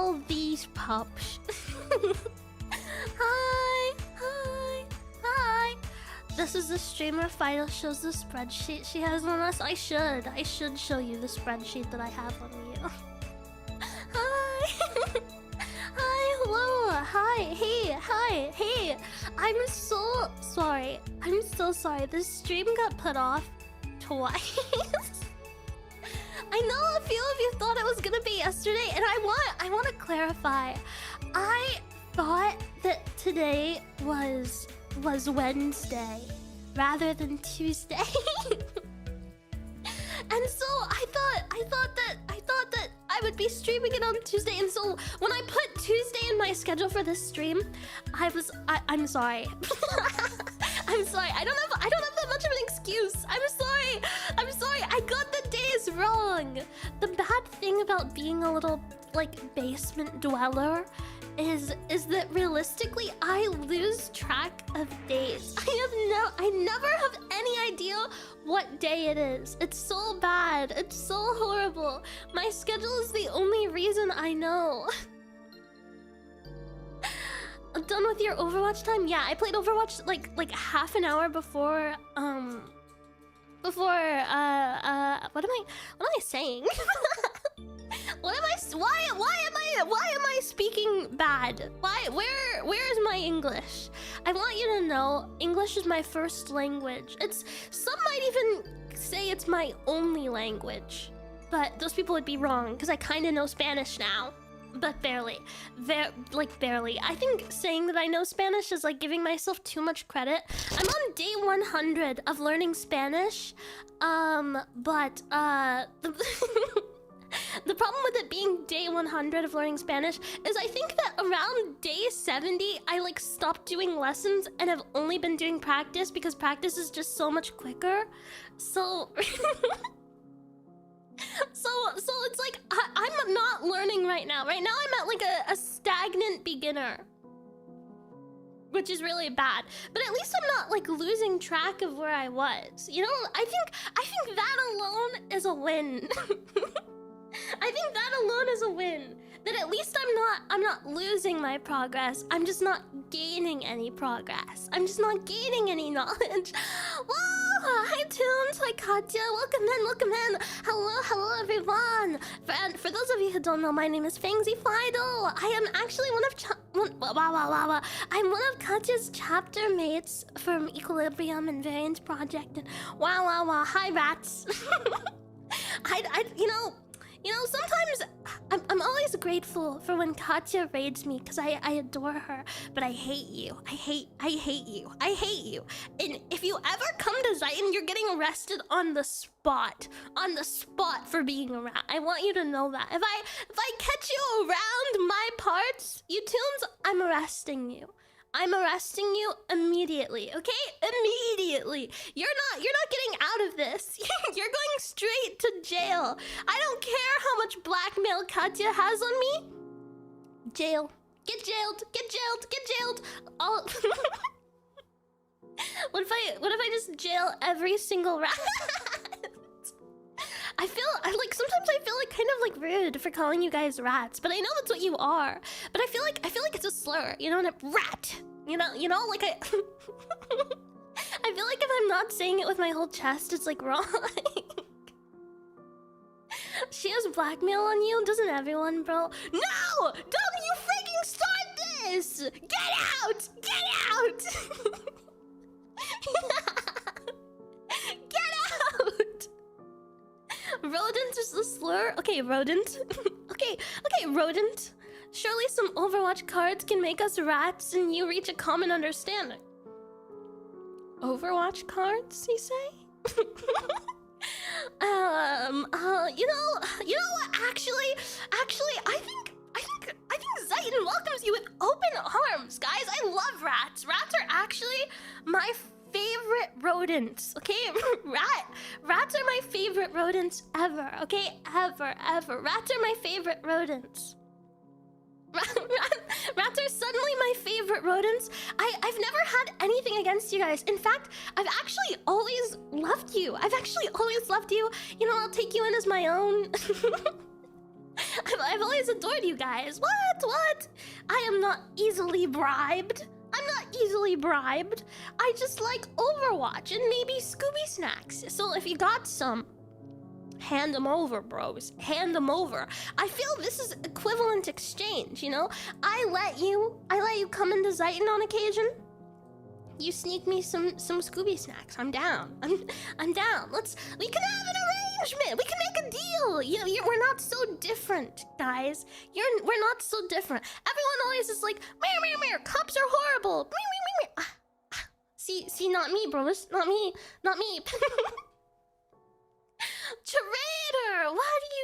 all these pups. Hi. This is the streamer Fido shows the spreadsheet she has on us. I should show you the spreadsheet that I have on you. Hi. Hi, hello. Hi, hey. I'm so sorry. This stream got put off twice. I know a few of you thought it was gonna be yesterday, and I want to clarify. I thought that today was Wednesday rather than Tuesday. And so I thought that I would be streaming it on Tuesday, and so when I put Tuesday in my schedule for this stream, I'm sorry. I'm sorry. I don't have that much of an excuse. I'm sorry. I got the days wrong. The bad thing about being a little like basement dweller is that realistically I lose track of days. I never have any idea what day it is. It's so bad. It's so horrible. My schedule is the only reason I know. Done with your Overwatch time? Yeah, I played Overwatch like half an hour before what am I saying? Why am I speaking bad? Where is my English? I want you to know English is my first language. Some might even say it's my only language. But those people would be wrong because I kind of know Spanish now. But barely. Barely. I think saying that I know Spanish is like giving myself too much credit. I'm on day 100 of learning Spanish. The problem with it being day 100 of learning Spanish is I think that around day 70, I like stopped doing lessons and have only been doing practice because practice is just so much quicker. So... So it's like I'm not learning right now. Right now I'm at like a stagnant beginner, which is really bad. But at least I'm not like losing track of where I was. You know, I think that alone is a win. I think that alone is a win. That at least I'm not losing my progress. I'm just not gaining any progress. I'm just not gaining any knowledge. Whoa! Hi Tunes, hi Katya, welcome in. Hello everyone. For those of you who don't know, my name is Fangsie Fido. I am actually I'm one of Katya's chapter mates from Equilibrium and Variance Project. And wow. Hi rats. You know, sometimes I'm always grateful for when Katya raids me because I adore her, but I hate you. I hate you. And if you ever come to Zion, you're getting arrested on the spot for being around. I want you to know that. If I catch you around my parts, you tunes, I'm arresting you. I'm arresting you immediately, okay? Immediately. You're not getting out of this. You're going straight to jail. I don't care how much blackmail Katya has on me. Jail. Get jailed. All What if I just jail every single rat? Sometimes I feel like kind of like rude for calling you guys rats, but I know that's what you are. But I feel like it's a slur, you know, and rat. You know, like I I feel like if I'm not saying it with my whole chest, it's like wrong. She has blackmail on you, doesn't everyone, bro? No! Don't you freaking start this! Get out! Get out! Rodent is the slur? Okay, rodent. Okay, rodent. Surely some Overwatch cards can make us rats and you reach a common understanding. Overwatch cards, you say? You know what? Actually, I think Zion welcomes you with open arms, guys. I love rats. Rats are actually my favorite rodents, okay? Rats are my favorite rodents ever, okay? Ever. Rats are my favorite rodents. Rats are suddenly my favorite rodents. I've never had anything against you guys. In fact, I've actually always loved you. You know, I'll take you in as my own. I've always adored you guys. What? I am not easily bribed. I'm not easily bribed. I just like Overwatch and maybe Scooby snacks. So if you got some, hand them over, bros. Hand them over. I feel this is equivalent exchange, you know? I let you come into Ziton on occasion. You sneak me some Scooby snacks. I'm down. I'm down. We can have an arrangement. We can make a deal. You know, we're not so different, guys. We're not so different. Everyone always is like, meow, cops are horrible. Meow. See, not me, bros. Not me. Traitor! What do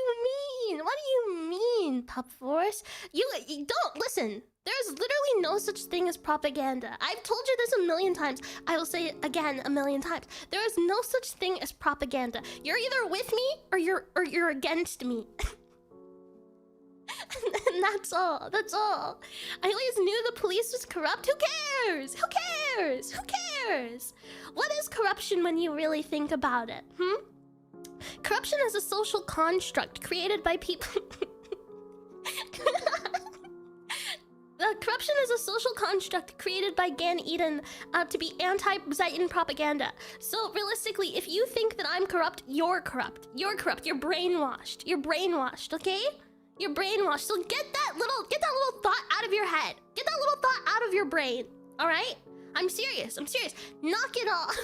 you mean, Pup Force? You don't listen. There's literally no such thing as propaganda. I've told you this a million times. I will say it again a million times. There is no such thing as propaganda. You're either with me or you're against me. And that's all. I always knew the police was corrupt. Who cares? What is corruption when you really think about it? Corruption is a social construct created by people. Corruption is a social construct created by Gan Eden to be anti-Ziton propaganda. So realistically, if you think that I'm corrupt, you're corrupt. You're brainwashed. Okay? You're brainwashed. So get that little thought out of your head. Get that little thought out of your brain. All right? I'm serious. Knock it off.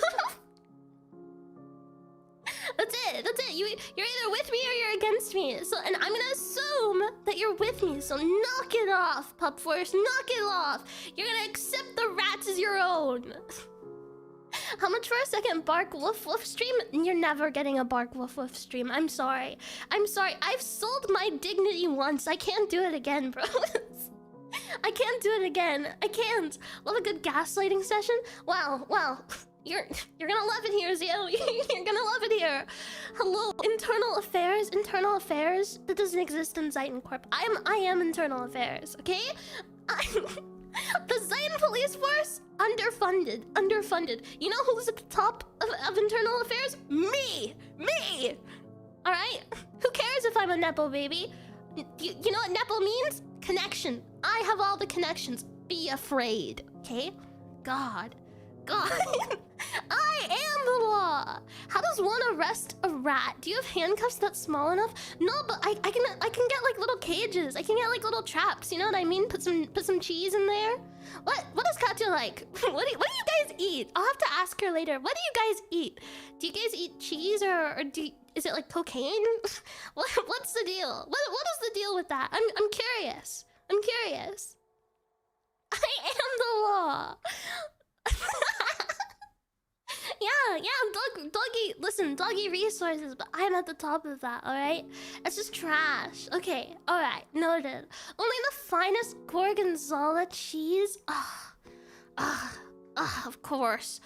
That's it. You're either with me or you're against me. So, and I'm gonna assume that you're with me. So knock it off, Pup Force. Knock it off. You're gonna accept the rats as your own. How much for a second bark woof woof stream? You're never getting a bark woof woof stream. I'm sorry. I've sold my dignity once. I can't do it again, bro. I can't do it again. I can't. Love a good gaslighting session. Wow. You're gonna love it here, Zio. You're gonna love it here. Hello, internal affairs. That doesn't exist in Ziton Corp. I am internal affairs. Okay. The Ziton Police Force underfunded. You know who's at the top of internal affairs? Me. All right. Who cares if I'm a nepo baby? You know what nepo means? Connection. I have all the connections. Be afraid. Okay. God. I am the law. How does one arrest a rat? Do you have handcuffs that's small enough? No, but I can get like little cages. I can get like little traps. You know what I mean? Put some cheese in there. What does Katya like? What do you guys eat? I'll have to ask her later. What do you guys eat? Do you guys eat cheese or is it like cocaine? What's the deal? What is the deal with that? I'm curious. I am the law. Yeah, doggy. Listen, doggy resources, but I'm at the top of that. All right, it's just trash. Okay, all right, noted. Only the finest gorgonzola cheese. Of course.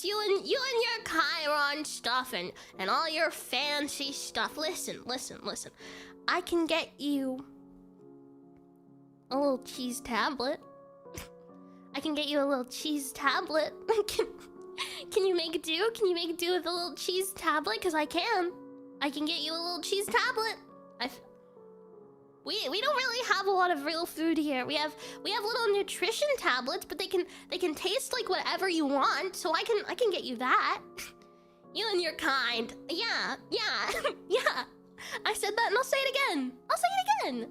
You and your Chiron stuff and all your fancy stuff. Listen. I can get you a little cheese tablet. Can you make do? Can you make do with a little cheese tablet? Because I can get you a little cheese tablet. We don't really have a lot of real food here. We have little nutrition tablets, but they can taste like whatever you want. So I can get you that. You and your kind. Yeah. I said that and I'll say it again.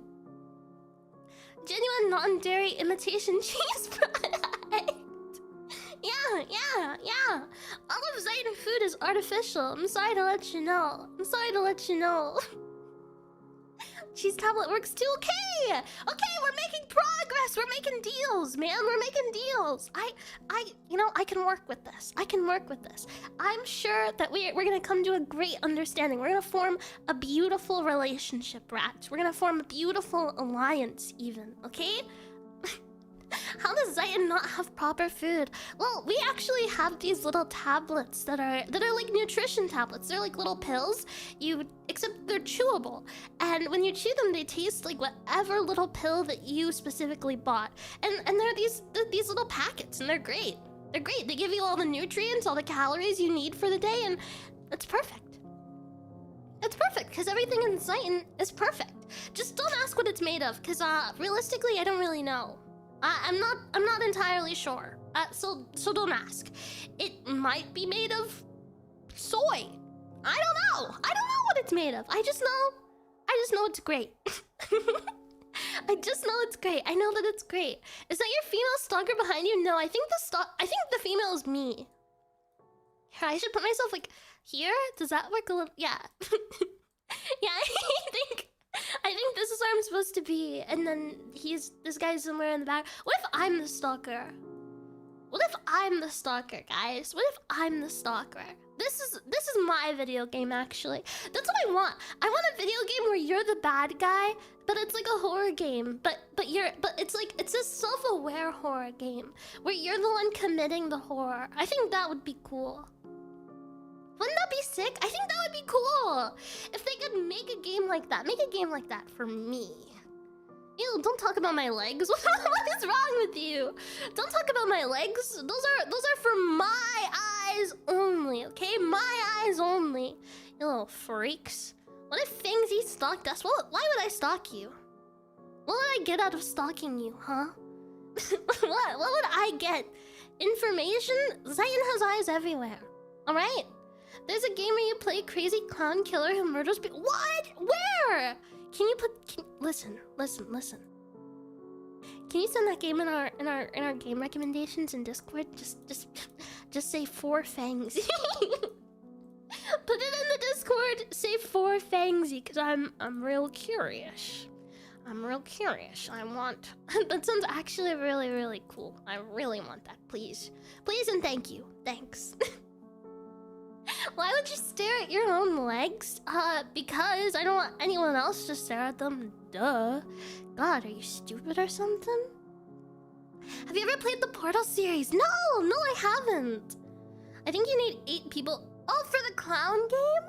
Genuine non-dairy imitation cheese product. Yeah. All of Ziton food is artificial. I'm sorry to let you know. Cheese tablet works too. Okay, we're making progress. We're making deals, man. We're making deals. I can work with this. I'm sure that we're gonna come to a great understanding. We're gonna form a beautiful relationship, rats. We're gonna form a beautiful alliance, even. Okay. How does Ziton not have proper food? Well, we actually have these little tablets that are like nutrition tablets. They're like little pills. Except they're chewable. And when you chew them, they taste like whatever little pill that you specifically bought. And they're these little packets, and they're great. They give you all the nutrients, all the calories you need for the day, and it's perfect. It's perfect, because everything in Titan is perfect. Just don't ask what it's made of, because realistically, I don't really know. I'm not entirely sure. So don't ask. It might be made of soy. I don't know. I don't know what it's made of. I just know it's great. I just know it's great. I know that it's great. Is that your female stalker behind you? No, I think the female is me. Here, I should put myself like here. Does that work a little? Yeah. Yeah, I think this is where I'm supposed to be, and then this guy's somewhere in the back. What if I'm the stalker? What if I'm the stalker, guys? What if I'm the stalker? This is my video game, actually. That's what I want. I want a video game where you're the bad guy, but it's like a horror game. But it's a self-aware horror game where you're the one committing the horror. I think that would be cool. Wouldn't that be sick? I think that would be cool. If they could make a game like that. Make a game like that for me. Ew, don't talk about my legs. What is wrong with you? Don't talk about my legs. Those are for my eyes only, okay? My eyes only. You little freaks. What if Fangsie stalked us? Well, why would I stalk you? What would I get out of stalking you, huh? What would I get? Information? Titan has eyes everywhere. Alright? There's a game where you play a crazy clown killer who murders people. What? Where? Can you listen. Can you send that game in our game recommendations in Discord? Just say 4 Fangsie. Put it in the Discord. Say 4 Fangsie, cause I'm real curious. I'm real curious. I want that sounds actually really, really cool. I really want that. Please and thank you. Thanks. Why would you stare at your own legs? Because I don't want anyone else to stare at them. Duh. God, are you stupid or something? Have you ever played the Portal series? No, I haven't. I think you need 8 people. Oh, for the clown game?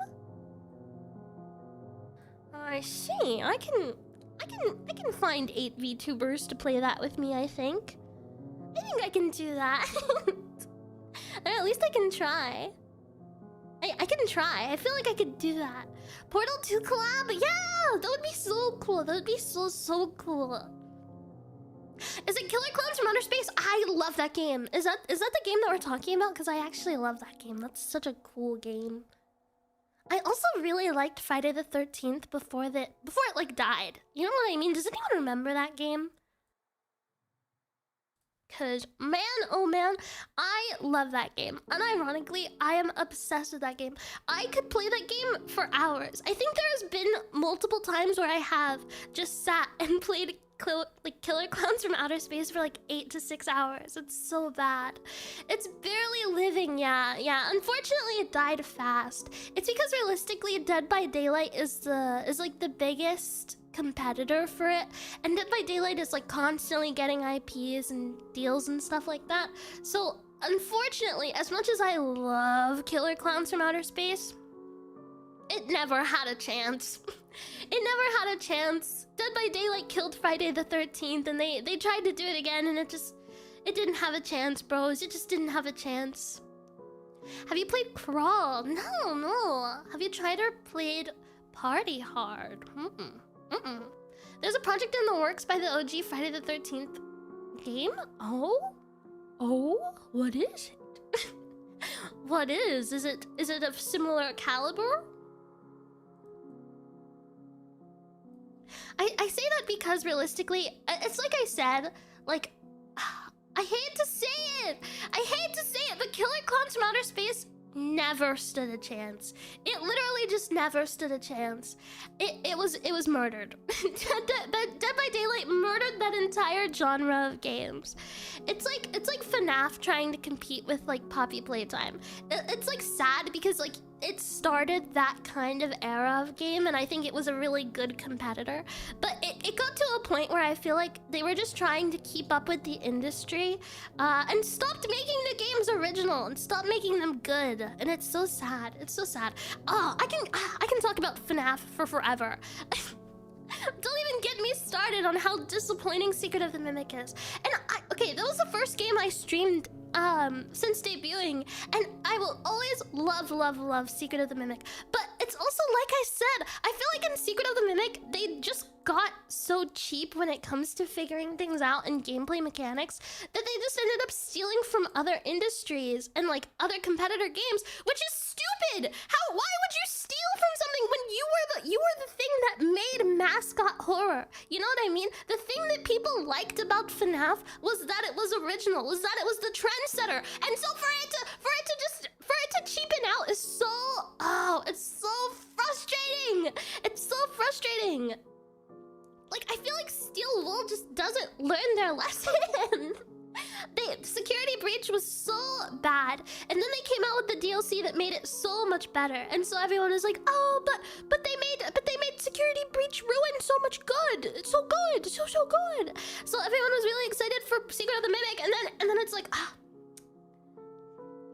I see. I can find 8 VTubers to play that with me, I think. I can do that. Or at least I can try. I can try. I feel like I could do that. Portal 2 collab? Yeah! That would be so cool. That would be so cool. Is it Killer Clowns from Outer Space? I love that game. Is that the game that we're talking about? Because I actually love that game. That's such a cool game. I also really liked Friday the 13th before it like died. You know what I mean? Does anyone remember that game? Cause man, oh man, I love that game. Unironically, I am obsessed with that game. I could play that game for hours. I think there's been multiple times where I have just sat and played Killer Clowns from Outer Space for like 8 to 6 hours. It's so bad. It's barely living, yeah. Unfortunately, it died fast. It's because realistically, Dead by Daylight is like the biggest competitor for it, and Dead by Daylight is like constantly getting IPs and deals and stuff like that. So unfortunately, as much as I love Killer Clowns from Outer Space, it never had a chance. It never had a chance. Dead by Daylight killed Friday the 13th, and they tried to do it again, and it didn't have a chance, bros. It just didn't have a chance. Have you played Crawl? No. Have you tried or played Party Hard? There's a project in the works by the OG Friday the 13th game? Oh, what is it? What is? Is it of similar caliber? I say that because realistically, it's like I said, like, I hate to say it, but Killer Clowns from Outer Space never stood a chance. It literally just never stood a chance. It was murdered. Dead by Daylight murdered that entire genre of games. It's like FNAF trying to compete with like Poppy Playtime. It's like sad because like it started that kind of era of game, and I think it was a really good competitor. But it got to a point where I feel like they were just trying to keep up with the industry, and stopped making the games original and stopped making them good. And it's so sad. It's so sad. Oh, I can talk about FNAF for forever. Don't even get me started on how disappointing Secret of the Mimic is. And okay, that was the first game I streamed since debuting, and I will always love Secret of the Mimic. But it's also, like I said, I feel like in Secret of the Mimic, they just got so cheap when it comes to figuring things out and gameplay mechanics that they just ended up stealing from other industries and like other competitor games, which is stupid. Why would you steal from something when you were the thing that made mascot horror? You know what I mean? The thing that people liked about FNAF was that it was original, was that it was the trendsetter. And so for it to cheapen out is so, it's so frustrating. It's so frustrating. Like, I feel like Steel Wool just doesn't learn their lesson. Security Breach was so bad, and then they came out with the DLC that made it so much better. And so everyone was like, "Oh, but they made Security Breach ruin so much good. It's so good, so good." So everyone was really excited for Secret of the Mimic, and then it's like,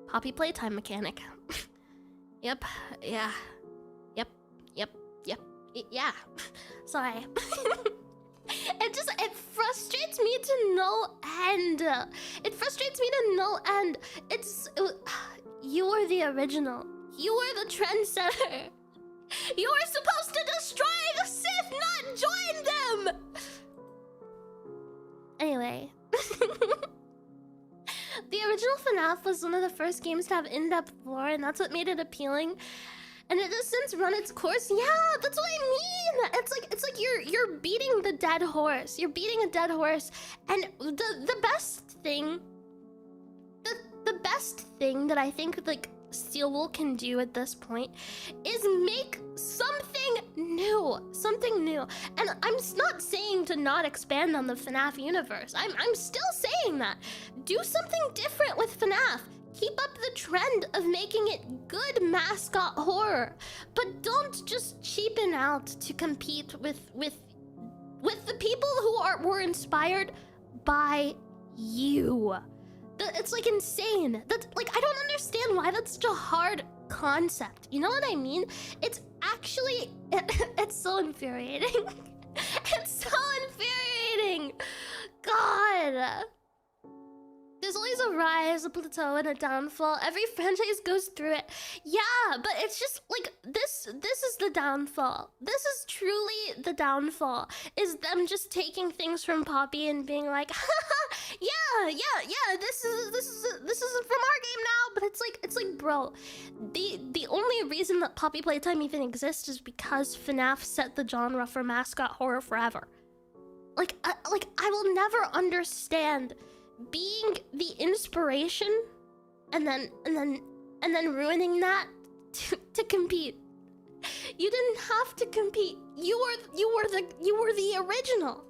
Poppy playtime mechanic. Yep, yeah, yep, yeah. Sorry. It frustrates me to no end. It frustrates me to no end. You were the original. You were the trendsetter. You were supposed to destroy the Sith, not join them. Anyway. The original FNAF was one of the first games to have in-depth lore, and that's what made it appealing. And it has since run its course. Yeah, that's what I mean. It's like you're beating the dead horse. You're beating a dead horse. And the best thing, the best thing that I think like Steel Wool can do at this point is make something new. And I'm not saying to not expand on the FNAF universe. I'm still saying that. Do something different with FNAF. Keep up the trend of making it good mascot horror, but don't just cheapen out to compete with the people who were inspired by you. It's like insane. That's like, I don't understand why that's such a hard concept. You know what I mean? It's actually it's so infuriating. It's so infuriating. God. There's always a rise, a plateau, and a downfall. Every franchise goes through it. Yeah, but it's just like this is the downfall. This is truly the downfall. Is them just taking things from Poppy and being like, yeah, this is from our game now. But it's like, bro, the only reason that Poppy Playtime even exists is because FNAF set the genre for mascot horror forever. Like I will never understand being the inspiration and then ruining that to compete. You didn't have to compete. You were the original.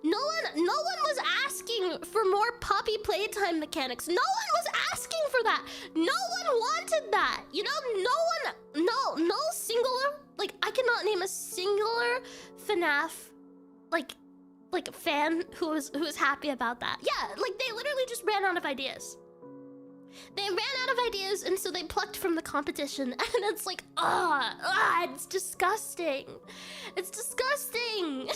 No one was asking for more Poppy playtime mechanics. No one was asking for that. No one wanted that. You know, no singular, like I cannot name a singular FNAF like fan who was happy about that. Yeah, like they literally just ran out of ideas. They ran out of ideas, and so they plucked from the competition, and it's like, it's disgusting. It's disgusting.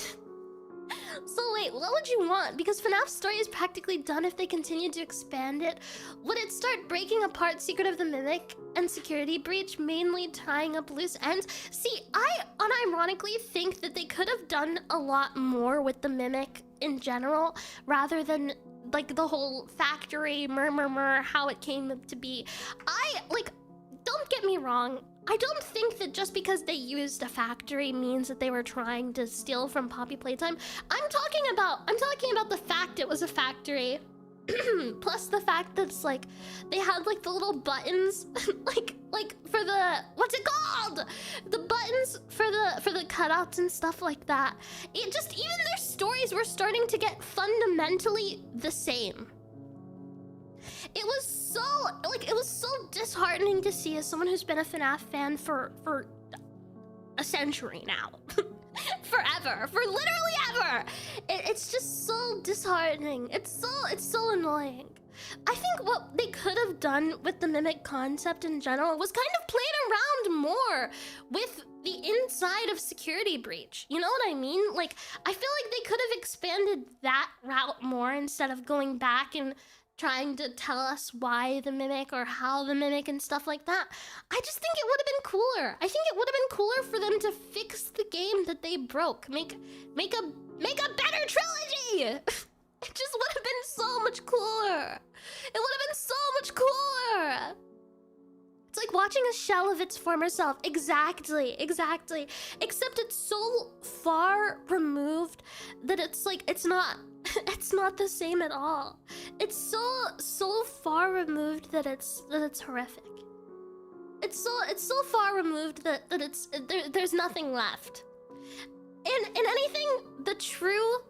So wait, what would you want? Because FNAF's story is practically done if they continue to expand it. Would it start breaking apart Secret of the Mimic and Security Breach, mainly tying up loose ends? See, I unironically think that they could have done a lot more with the Mimic in general, rather than like the whole factory murmur how it came to be. Don't get me wrong, I don't think that just because they used a factory means that they were trying to steal from Poppy Playtime. I'm talking about the fact it was a factory. Plus the fact that it's like they had like the little buttons like for the, what's it called? The buttons for the cutouts and stuff like that. It just, even their stories were starting to get fundamentally the same. It was so disheartening to see as someone who's been a FNAF fan for a century now. Forever, for literally ever. It's just so disheartening. It's so annoying. I think what they could have done with the Mimic concept in general was kind of played around more with the inside of Security Breach. You know what I mean? Like, I feel like they could have expanded that route more instead of going back and trying to tell us why the Mimic or how the Mimic and stuff like that. I just think it would have been cooler. I think it would have been cooler for them to fix the game that they broke. Make a better trilogy! It just would have been so much cooler. It would have been so much cooler. It's like watching a shell of its former self. Exactly. Except it's so far removed that it's like, it's not the same at all. It's so far removed that it's horrific. It's so far removed that there's nothing left. In anything, the true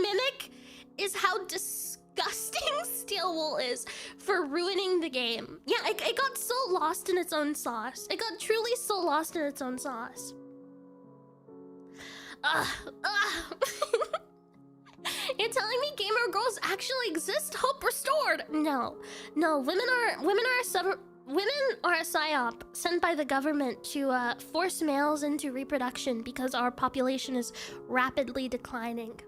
Mimic is how disgusting Steel Wool is for ruining the game. Yeah, it got so lost in its own sauce. It got truly so lost in its own sauce. You're telling me gamer girls actually exist? Hope restored. No, women are a psyop sent by the government to force males into reproduction because our population is rapidly declining.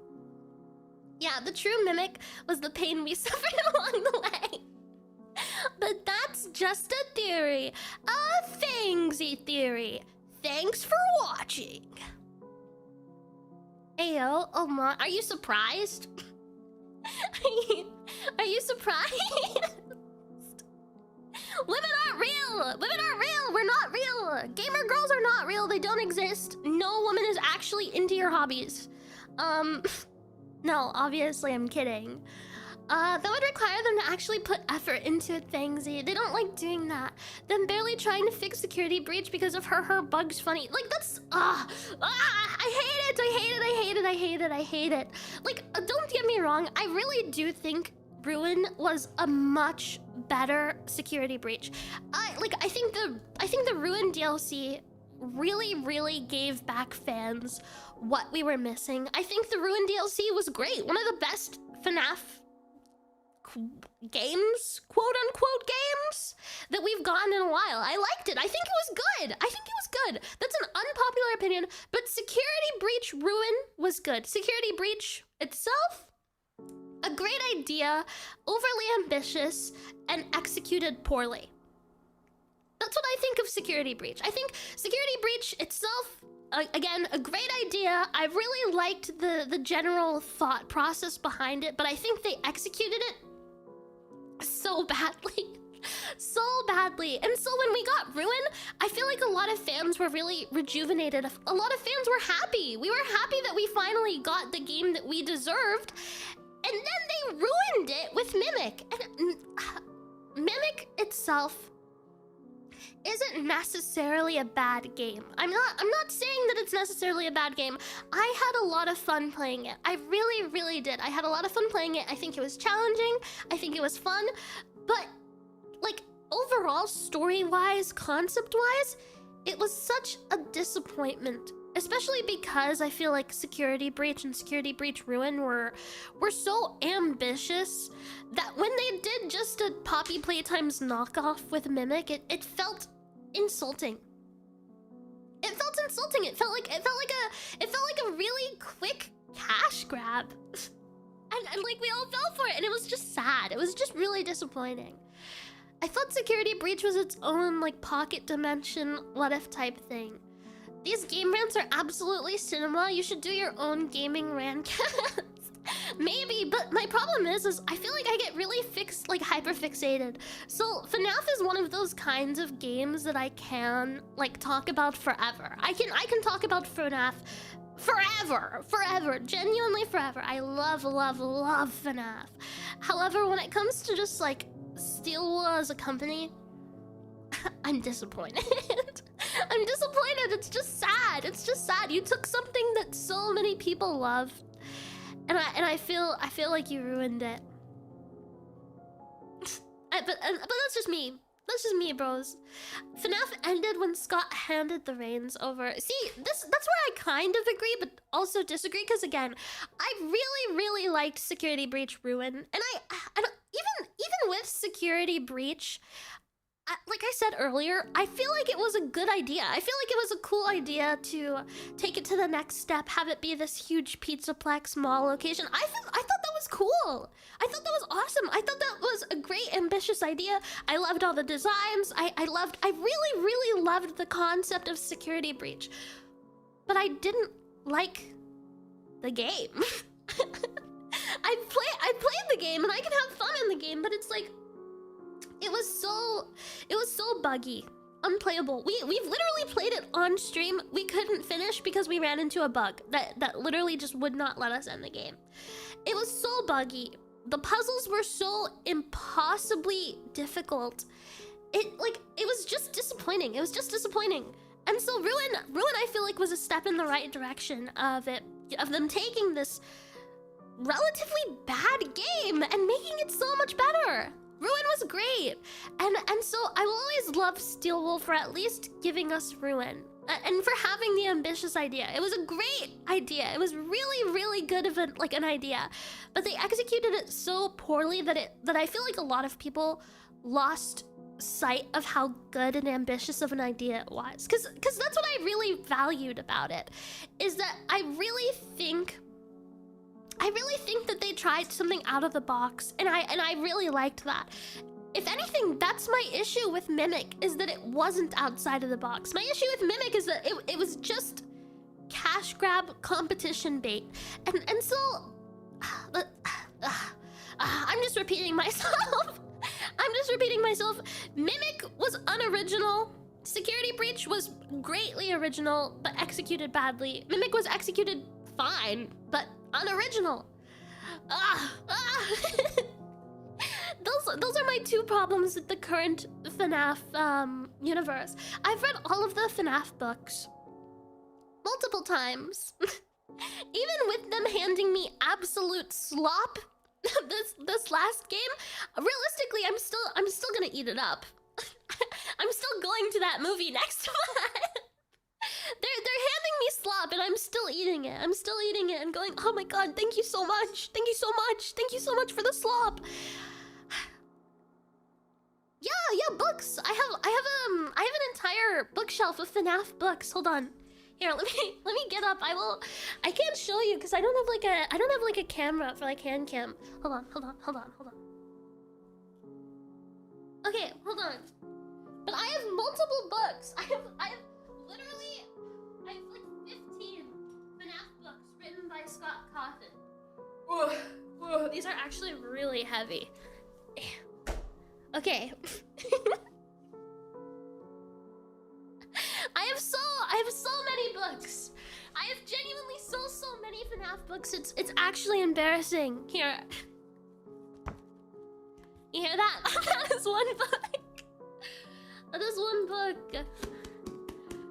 Yeah, the true Mimic was the pain we suffered along the way. But that's just a theory. A Fangsie theory. Thanks for watching. Ayo, oh my, are you surprised? Are you surprised? Women aren't real! Women aren't real! We're not real! Gamer girls are not real, they don't exist. No woman is actually into your hobbies. No, obviously I'm kidding. That would require them to actually put effort into it, Fangsie. They don't like doing that. Them barely trying to fix Security Breach because of her Bugs Funny. Like, that's... I hate it. Like, don't get me wrong. I really do think Ruin was a much better Security Breach. I think the Ruin DLC really gave back fans what we were missing. I think the Ruin DLC was great. One of the best FNAF games, quote-unquote games, that we've gotten in a while. I liked it. I think it was good. That's an unpopular opinion, but Security Breach Ruin was good. Security Breach itself, a great idea, overly ambitious, and executed poorly. That's what I think of Security Breach. I think Security Breach itself, again, a great idea. I really liked the general thought process behind it, but I think they executed it so badly. And so when we got Ruin, I feel like a lot of fans were really rejuvenated. A lot of fans were happy. We were happy that we finally got the game that we deserved. And then they ruined it with Mimic. And Mimic itself isn't necessarily a bad game. I'm not saying that it's necessarily a bad game. I had a lot of fun playing it. I really did. I had a lot of fun playing it. I think it was challenging. I think it was fun. But like overall, story-wise, concept-wise, it was such a disappointment. Especially because I feel like Security Breach and Security Breach Ruin were so ambitious that when they did just a Poppy Playtime's knockoff with Mimic, it felt insulting. It felt insulting. It felt like a really quick cash grab. And like we all fell for it, and it was just sad. It was just really disappointing. I thought Security Breach was its own like pocket dimension what if type thing. These game rants are absolutely cinema. You should do your own gaming rantcast. Maybe, but my problem is I feel like I get really hyper-fixated. So FNAF is one of those kinds of games that I can like talk about forever. I can talk about FNAF forever, genuinely forever. I love FNAF. However, when it comes to just like Steel Wool as a company, I'm disappointed. I'm disappointed. It's just sad. You took something that so many people love, and I feel like you ruined it. But that's just me. That's just me, bros. FNAF ended when Scott handed the reins over. See, that's where I kind of agree, but also disagree. Because again, I really liked Security Breach Ruin, and security breach, like I said earlier, I feel like it was a good idea. I feel like it was a cool idea to take it to the next step, have it be this huge Pizzaplex mall location. I thought that was cool. I thought that was awesome. I thought that was a great, ambitious idea. I loved all the designs. I really, really loved the concept of security breach. But I didn't like the game. I played the game and I can have fun in the game, but it's like, it was so buggy, unplayable. We've literally played it on stream. We couldn't finish because we ran into a bug that literally just would not let us end the game. It was so buggy. The puzzles were so impossibly difficult. It was just disappointing. It was just disappointing. And so Ruin I feel like was a step in the right direction of them taking this relatively bad game and making it so much better. Ruin was great, and so I will always love Steelwolf for at least giving us Ruin, and for having the ambitious idea. It was a great idea. It was really, really good of an idea, but they executed it so poorly that I feel like a lot of people lost sight of how good and ambitious of an idea it was. Because that's what I really valued about it, is that I really think that they tried something out of the box, and I really liked that. If anything, that's my issue with Mimic, is that it wasn't outside of the box. My issue with Mimic is that it was just cash grab competition bait. And so I'm just repeating myself. Mimic was unoriginal. Security Breach was greatly original, but executed badly. Mimic was executed fine, but unoriginal. Those are my two problems with the current FNAF universe. I've read all of the FNAF books multiple times. Even with them handing me absolute slop this last game, realistically, I'm still gonna eat it up. I'm still going to that movie next month. They're handing me slop and I'm still eating it. I'm still eating it and going, oh my god, thank you so much. Thank you so much. Thank you so much for the slop. Yeah, books. I have an entire bookshelf of FNAF books. Hold on. Here, let me get up. I can't show you because I don't have like a camera for like hand cam. Hold on. Okay, hold on. But I have multiple books. I have literally like 15 FNAF books written by Scott Cawthon. Whoa, these are actually really heavy. Okay. I have so many books. I have genuinely so many FNAF books. It's actually embarrassing. Here. You hear that? That is one book. That is one book.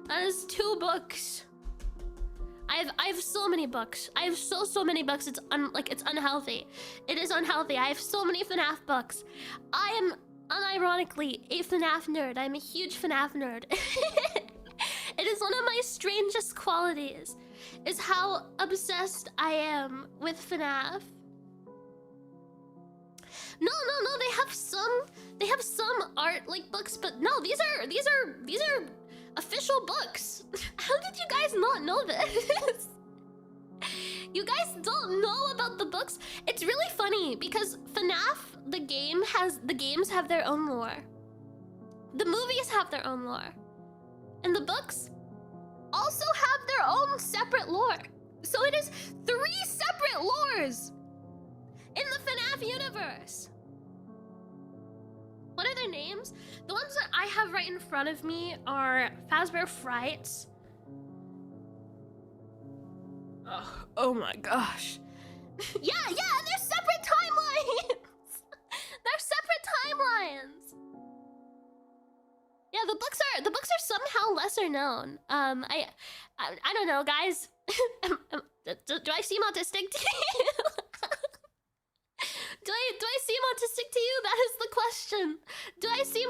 That is 2 books. I have so many books. I have so many books. It's unhealthy. It is unhealthy. I have so many FNAF books. I am unironically a FNAF nerd. I'm a huge FNAF nerd. It is one of my strangest qualities, is how obsessed I am with FNAF. No, they have some art like books, but no, these are official books. How did you guys not know this? You guys don't know about the books? It's really funny because FNAF, the games have their own lore. The movies have their own lore. And the books also have their own separate lore. So it is 3 separate lores in the FNAF universe. What are their names? The ones that I have right in front of me are Fazbear Frights. Oh my gosh. Yeah, they're separate timelines. They're separate timelines. Yeah, the books are somehow lesser known. I don't know, guys. Do I seem autistic to you? Do I seem autistic to you? That is the question. Do I seem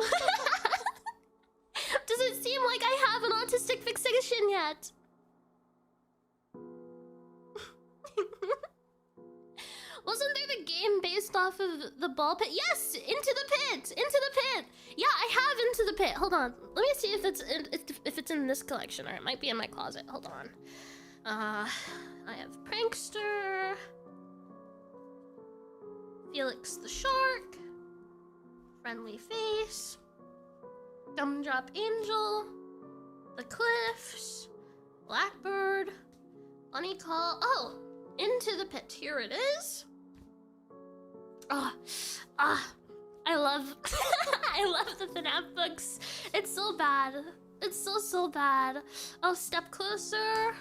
Does it seem like I have an autistic fixation yet? Wasn't there the game based off of the ball pit? Yes, Into the Pit. Into the Pit. Yeah, I have Into the Pit. Hold on. Let me see if it's in this collection, or it might be in my closet. Hold on. I have Prankster, Felix the Shark, Friendly Face, Gumdrop Angel, The Cliffs, Blackbird, Bunny Call. Oh, Into the Pit. Here it is. I love I love the FNAF books. It's so bad. It's so bad. Oh, Step Closer.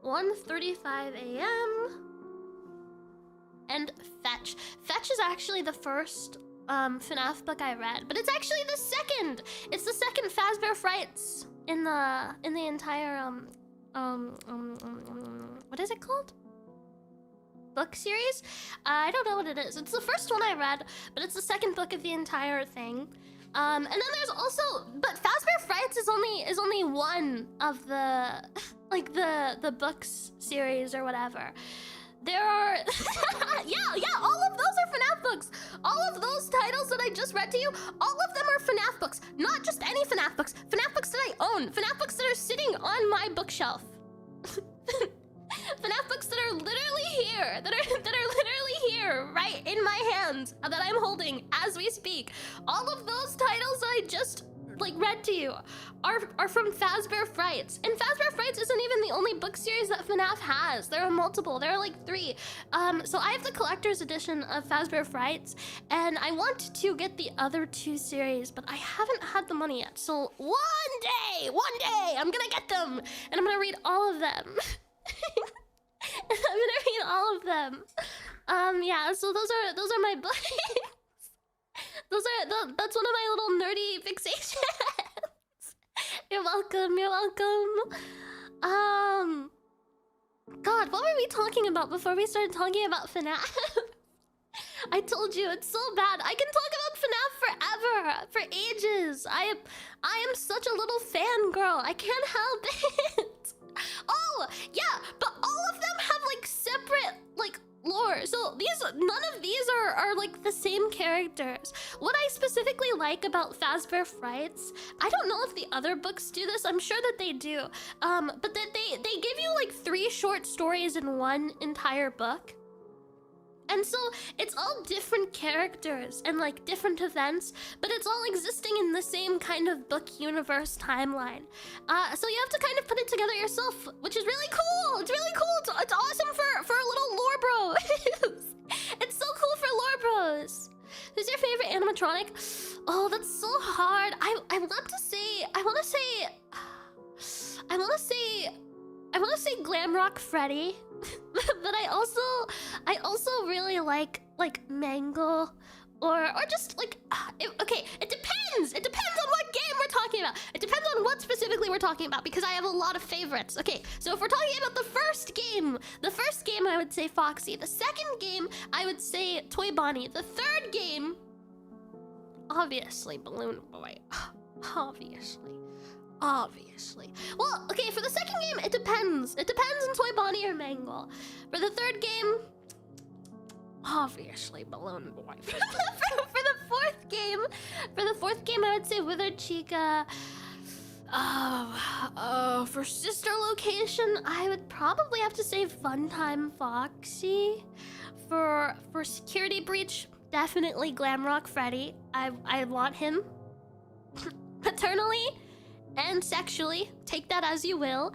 1:35 a.m. And Fetch. Fetch is actually the first FNAF book I read, but it's actually the second. It's the second Fazbear Frights in the entire what is it called? Book series? I don't know what it is. It's the first one I read, but it's the second book of the entire thing. And then there's also, but Fazbear Frights is only one of the like the books series or whatever. There are yeah, all of those are FNAF books. All of those titles that I just read to you, all of them are FNAF books. Not just any FNAF books. FNAF books that I own. FNAF books that are sitting on my bookshelf. FNAF books that are literally here, that are literally here, right in my hands, that I'm holding as we speak. All of those titles that I just like read to you are from Fazbear Frights, and Fazbear Frights isn't even the only book series that FNAF has. There are multiple. There are like 3. So I have the collector's edition of Fazbear Frights, and I want to get the other 2 series, but I haven't had the money yet. So one day, I'm gonna get them, and I'm gonna read all of them. And I'm gonna read all of them. Yeah, so those are my books. That's one of my little nerdy fixations. You're welcome, you're welcome. God, what were we talking about before we started talking about FNAF? I told you, it's so bad. I can talk about FNAF forever, for ages. I am such a little fangirl. I can't help it. Oh, yeah, but all of them have like separate like lore. So none of these are like the same characters. What I specifically like about Fazbear Frights, I don't know if the other books do this. I'm sure that they do. But that they give you like 3 short stories in one entire book. And so it's all different characters and like different events, but it's all existing in the same kind of book universe timeline. So you have to kind of put it together yourself, which is really cool. It's really cool. It's awesome for a little lore bro. It's so cool for lore bros. Who's your favorite animatronic? Oh, that's so hard. I want to say Glamrock Freddy. But I also really like Mangle or just like okay, it depends on what game we're talking about. It depends on what specifically we're talking about, because I have a lot of favorites. Okay, so if we're talking about the first game I would say Foxy. The second game I would say Toy Bonnie. The third game, obviously Balloon Boy. Obviously. Well, okay, for the second game, it depends. It depends on Toy Bonnie or Mangle. For the third game, obviously Balloon Boy. for the fourth game, I would say Withered Chica. For sister location, I would probably have to say Funtime Foxy. For security breach, definitely Glamrock Freddy. I want him. Paternally and sexually, take that as you will.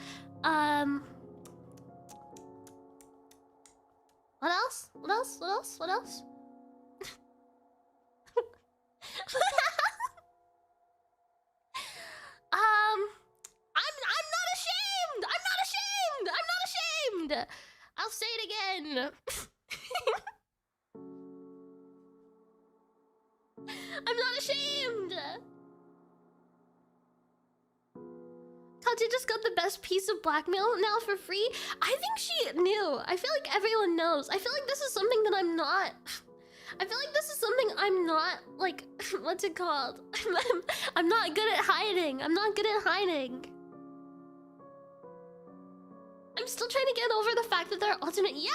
What else? I'm not ashamed. I'll say it again. I'm not ashamed. Katya just got the best piece of blackmail now for free. I think she knew. I feel like everyone knows. I feel like this is something that I'm not. I feel like this is something I'm not, like, what's it called? I'm not good at hiding. I'm not good at hiding. I'm still trying to get over the fact that there are alternate. Yeah.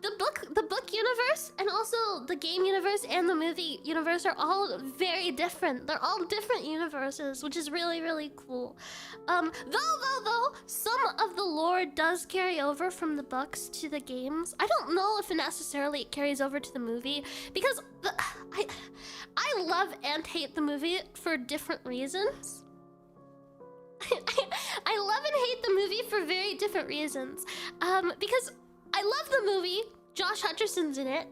The book universe and also the game universe and the movie universe are all very different. They're all different universes, which is really, really cool. Though, some of the lore does carry over from the books to the games. I don't know if it necessarily carries over to the movie because I love and hate the movie for different reasons. I love and hate the movie for very different reasons. Because I love the movie. Josh Hutcherson's in it.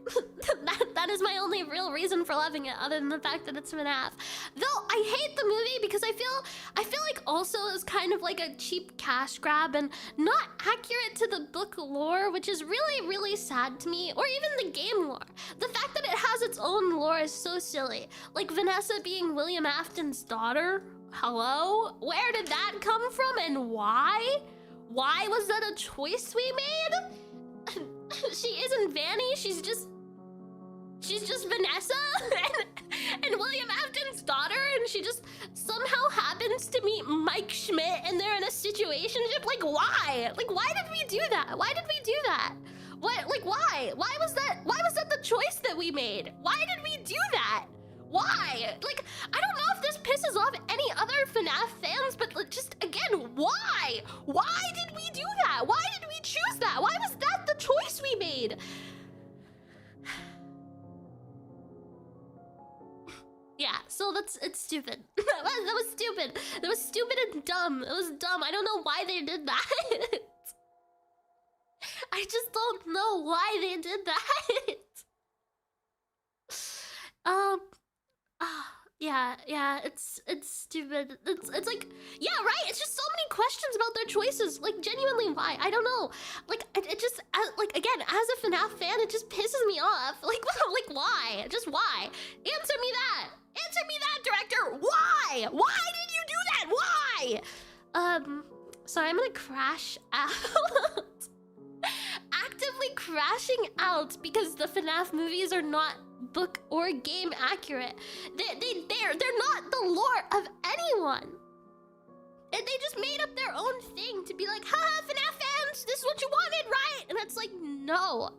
that is my only real reason for loving it, other than the fact that it's FNAF. Though I hate the movie because I feel like also it's kind of like a cheap cash grab and not accurate to the book lore, which is really, really sad to me. Or even the game lore. The fact that it has its own lore is so silly. Like Vanessa being William Afton's daughter. Hello? Where did that come from and why? Why was that a choice we made? She isn't Vanny, she's just Vanessa and William Afton's daughter, and she just somehow happens to meet Mike Schmidt and they're in a situationship. Like why? Like why did we do that? Why did we do that? What, like why? Why was that the choice that we made? Why did we do that? Why? Like, I don't know if this pisses off any other FNAF fans, but like, just again, why? Why did we do that? Why did we choose that? Why was that the choice we made? Yeah, so it's stupid. that was stupid. That was stupid and dumb. It was dumb. I don't know why they did that. I just don't know why they did that. Yeah, it's stupid. It's like, yeah, right? It's just so many questions about their choices. Like, genuinely, why? I don't know. Like, it just, like, again, as a FNAF fan, it just pisses me off. Like, like, why? Just why? Answer me that. Answer me that, director. Why? Why did you do that? Why? Sorry, I'm gonna crash out. Actively crashing out because the FNAF movies are not book or game accurate. They're not the lore of anyone. And they just made up their own thing to be like, haha, FNAF fans, this is what you wanted, right? And it's like, no.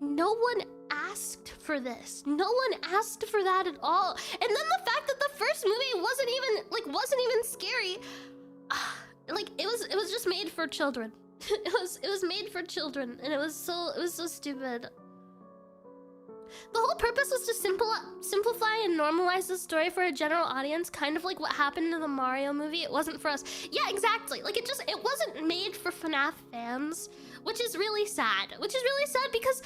No one asked for this. No one asked for that at all. And then the fact that the first movie wasn't even scary. Like it was just made for children. It was made for children, and it was so stupid. The whole purpose was to simplify and normalize the story for a general audience, kind of like what happened in the Mario movie. It wasn't for us. Yeah, exactly. Like it wasn't made for FNAF fans, which is really sad. Which is really sad because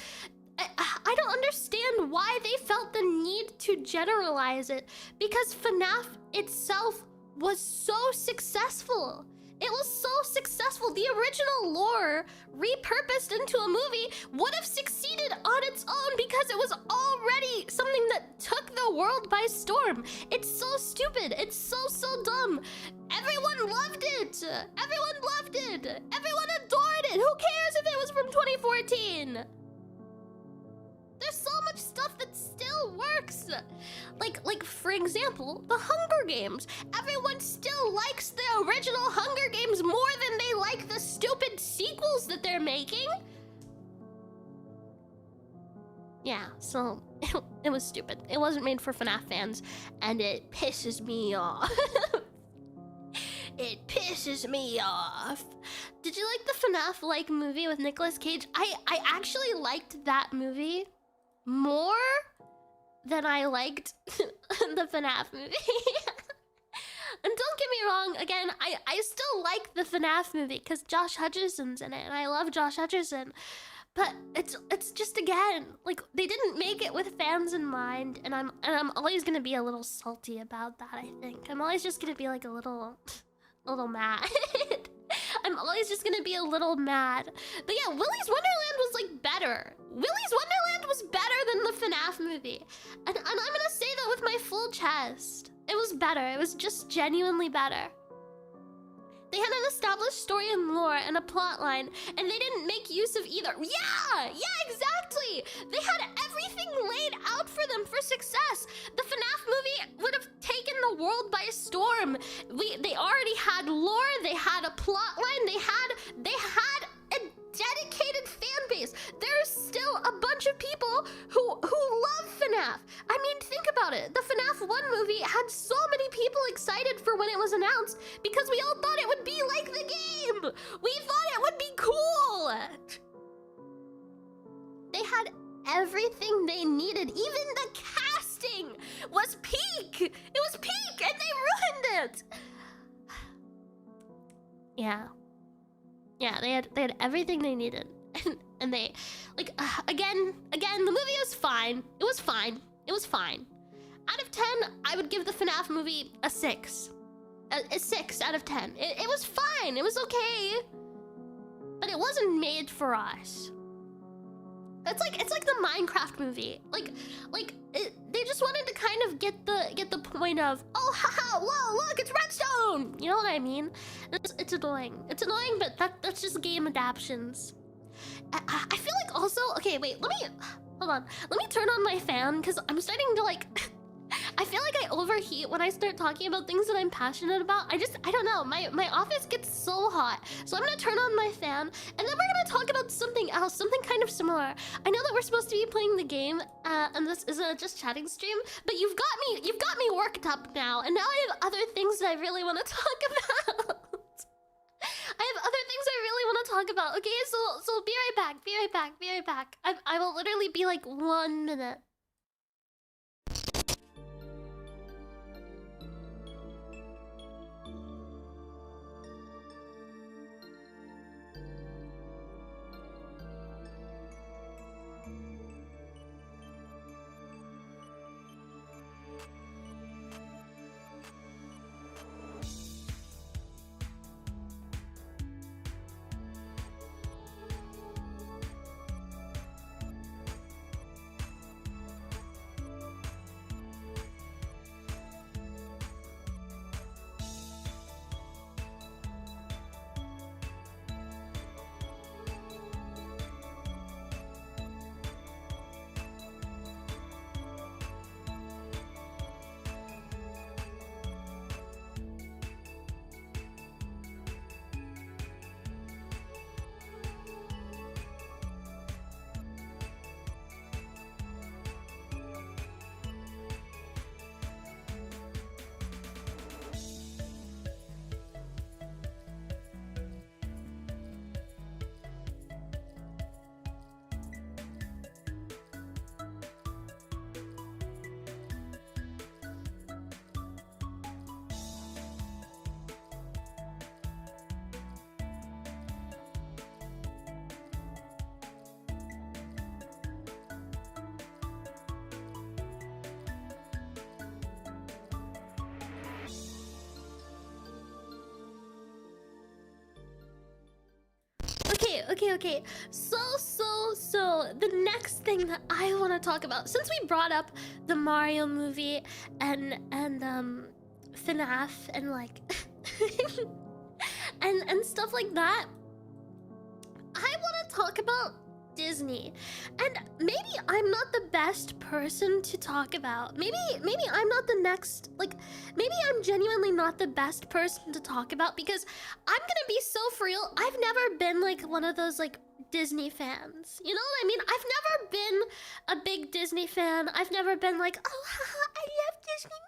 I don't understand why they felt the need to generalize it, because FNAF itself was so successful. It was so successful. The original lore, repurposed into a movie, would have succeeded on its own because it was already something that took the world by storm. It's so stupid. It's so dumb. Everyone loved it. Everyone loved it. Everyone adored it. Who cares if it was from 2014? There's so much stuff that still works. Like for example, the Hunger Games. Everyone still likes the original Hunger Games more than they like the stupid sequels that they're making. Yeah, so it was stupid. It wasn't made for FNAF fans, and it pisses me off. It pisses me off. Did you like the FNAF-like movie with Nicolas Cage? I actually liked that movie more than I liked the FNAF movie. And don't get me wrong, again, I still like the FNAF movie because Josh Hutcherson's in it, and I love Josh Hutcherson. But it's just, again, like, they didn't make it with fans in mind, and I'm always gonna be a little salty about that, I think. I'm always just gonna be like a little mad. I'm always just gonna be a little mad. But yeah, Willy's Wonderland was like better. Willy's Wonderland was better than the FNAF movie. And I'm gonna say that with my full chest. It was better. It was just genuinely better. They had an established story and lore and a plot line, and they didn't make use of either. Yeah, exactly. They had everything laid out for them for success. The FNAF movie would have taken the world by storm. They already had lore. They had a plot line. They had was announced because we all thought it would be like the game. We thought it would be cool. They had everything they needed. Even the casting was peak. It was peak, and they ruined it. Yeah, they had everything they needed, and they like again. The movie was fine. It was fine. Out of 10, I would give the FNAF movie a 6. A 6 out of 10. It was fine. It was okay, but it wasn't made for us. It's like the Minecraft movie. They just wanted to kind of get the point of, oh haha, whoa, look, it's redstone. You know what I mean? It's annoying. It's annoying, but that's just game adaptions. I feel like also, okay, wait, hold on. Let me turn on my fan because I'm starting to like. I feel like I overheat when I start talking about things that I'm passionate about. I don't know. My office gets so hot. So I'm gonna turn on my fan, and then we're gonna talk about something else, something kind of similar. I know that we're supposed to be playing the game, and this is a just chatting stream, but you've got me worked up now, and now I have other things that I really want to talk about. I have other things I really want to talk about. Okay, so be right back. I will literally be like 1 minute. Okay. So the next thing that I want to talk about, since we brought up the Mario movie and FNAF and like and stuff like that, I want to talk about Disney. And maybe I'm not the best person to talk about. Maybe I'm not the next, like, maybe I'm genuinely not the best person to talk about, because I'm gonna be so for real, I've never been like one of those like Disney fans. You know what I mean? I've never been a big Disney fan. I've never been like, oh haha, I love Disney.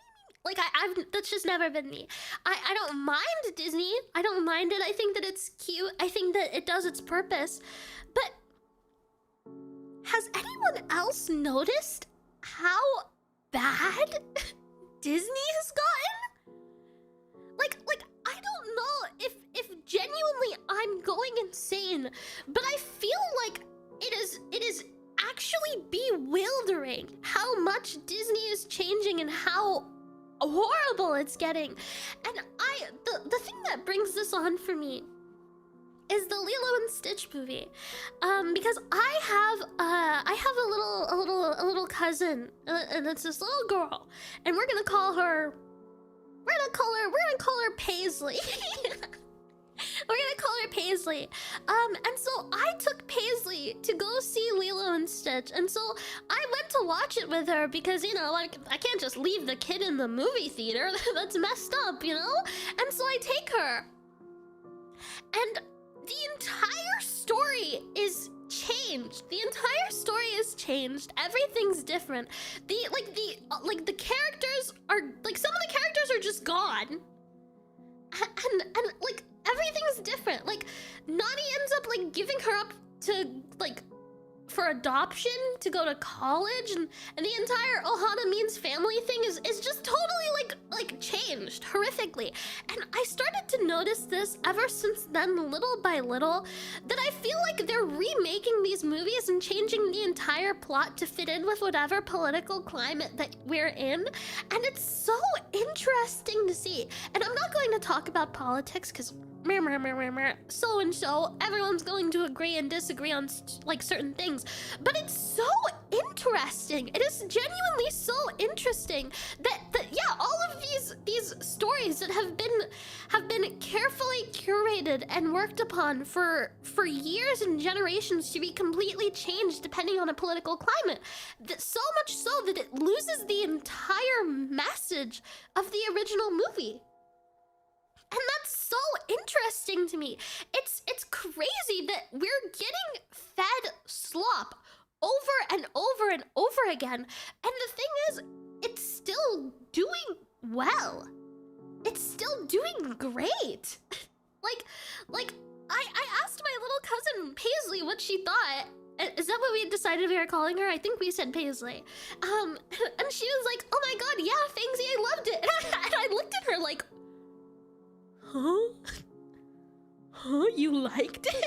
Like I've that's just never been me. I don't mind Disney. I don't mind it. I think that it's cute. I think that it does its purpose. But has anyone else noticed how bad Disney has gotten? Like I don't know if genuinely I'm going insane, but I feel like it is actually bewildering how much Disney is changing and how horrible it's getting. And the thing that brings this on for me is the Lilo and Stitch movie, because I have a little cousin, and it's this little girl, and we're gonna call her Paisley. We're gonna call her Paisley. And so I took Paisley to go see Lilo and Stitch, and so I went to watch it with her because, you know, like, I can't just leave the kid in the movie theater. That's messed up, you know? And so I take her, and the entire story is changed. The entire story is changed. Everything's different. The characters are, like, some of the characters are just gone. and like everything's different. Like Nani ends up like giving her up to like for adoption to go to college, and the entire Ohana Means family thing is just totally like changed horrifically. And I started to notice this ever since then, little by little, that I feel like they're remaking these movies and changing the entire plot to fit in with whatever political climate that we're in, and it's so interesting to see. And I'm not going to talk about politics because so and so, everyone's going to agree and disagree on like certain things, but it's so interesting. It is genuinely so interesting that yeah, all of these stories that have been carefully curated and worked upon for years and generations to be completely changed depending on a political climate, that so much so that it loses the entire message of the original movie. And that's so interesting to me. It's crazy that we're getting fed slop over and over and over again. And the thing is, it's still doing well. It's still doing great. like I asked my little cousin Paisley what she thought. Is that what we decided we were calling her? I think we said Paisley. And she was like, "Oh my god, yeah, Fangsie, I loved it." And I looked at her like, Huh? You liked it?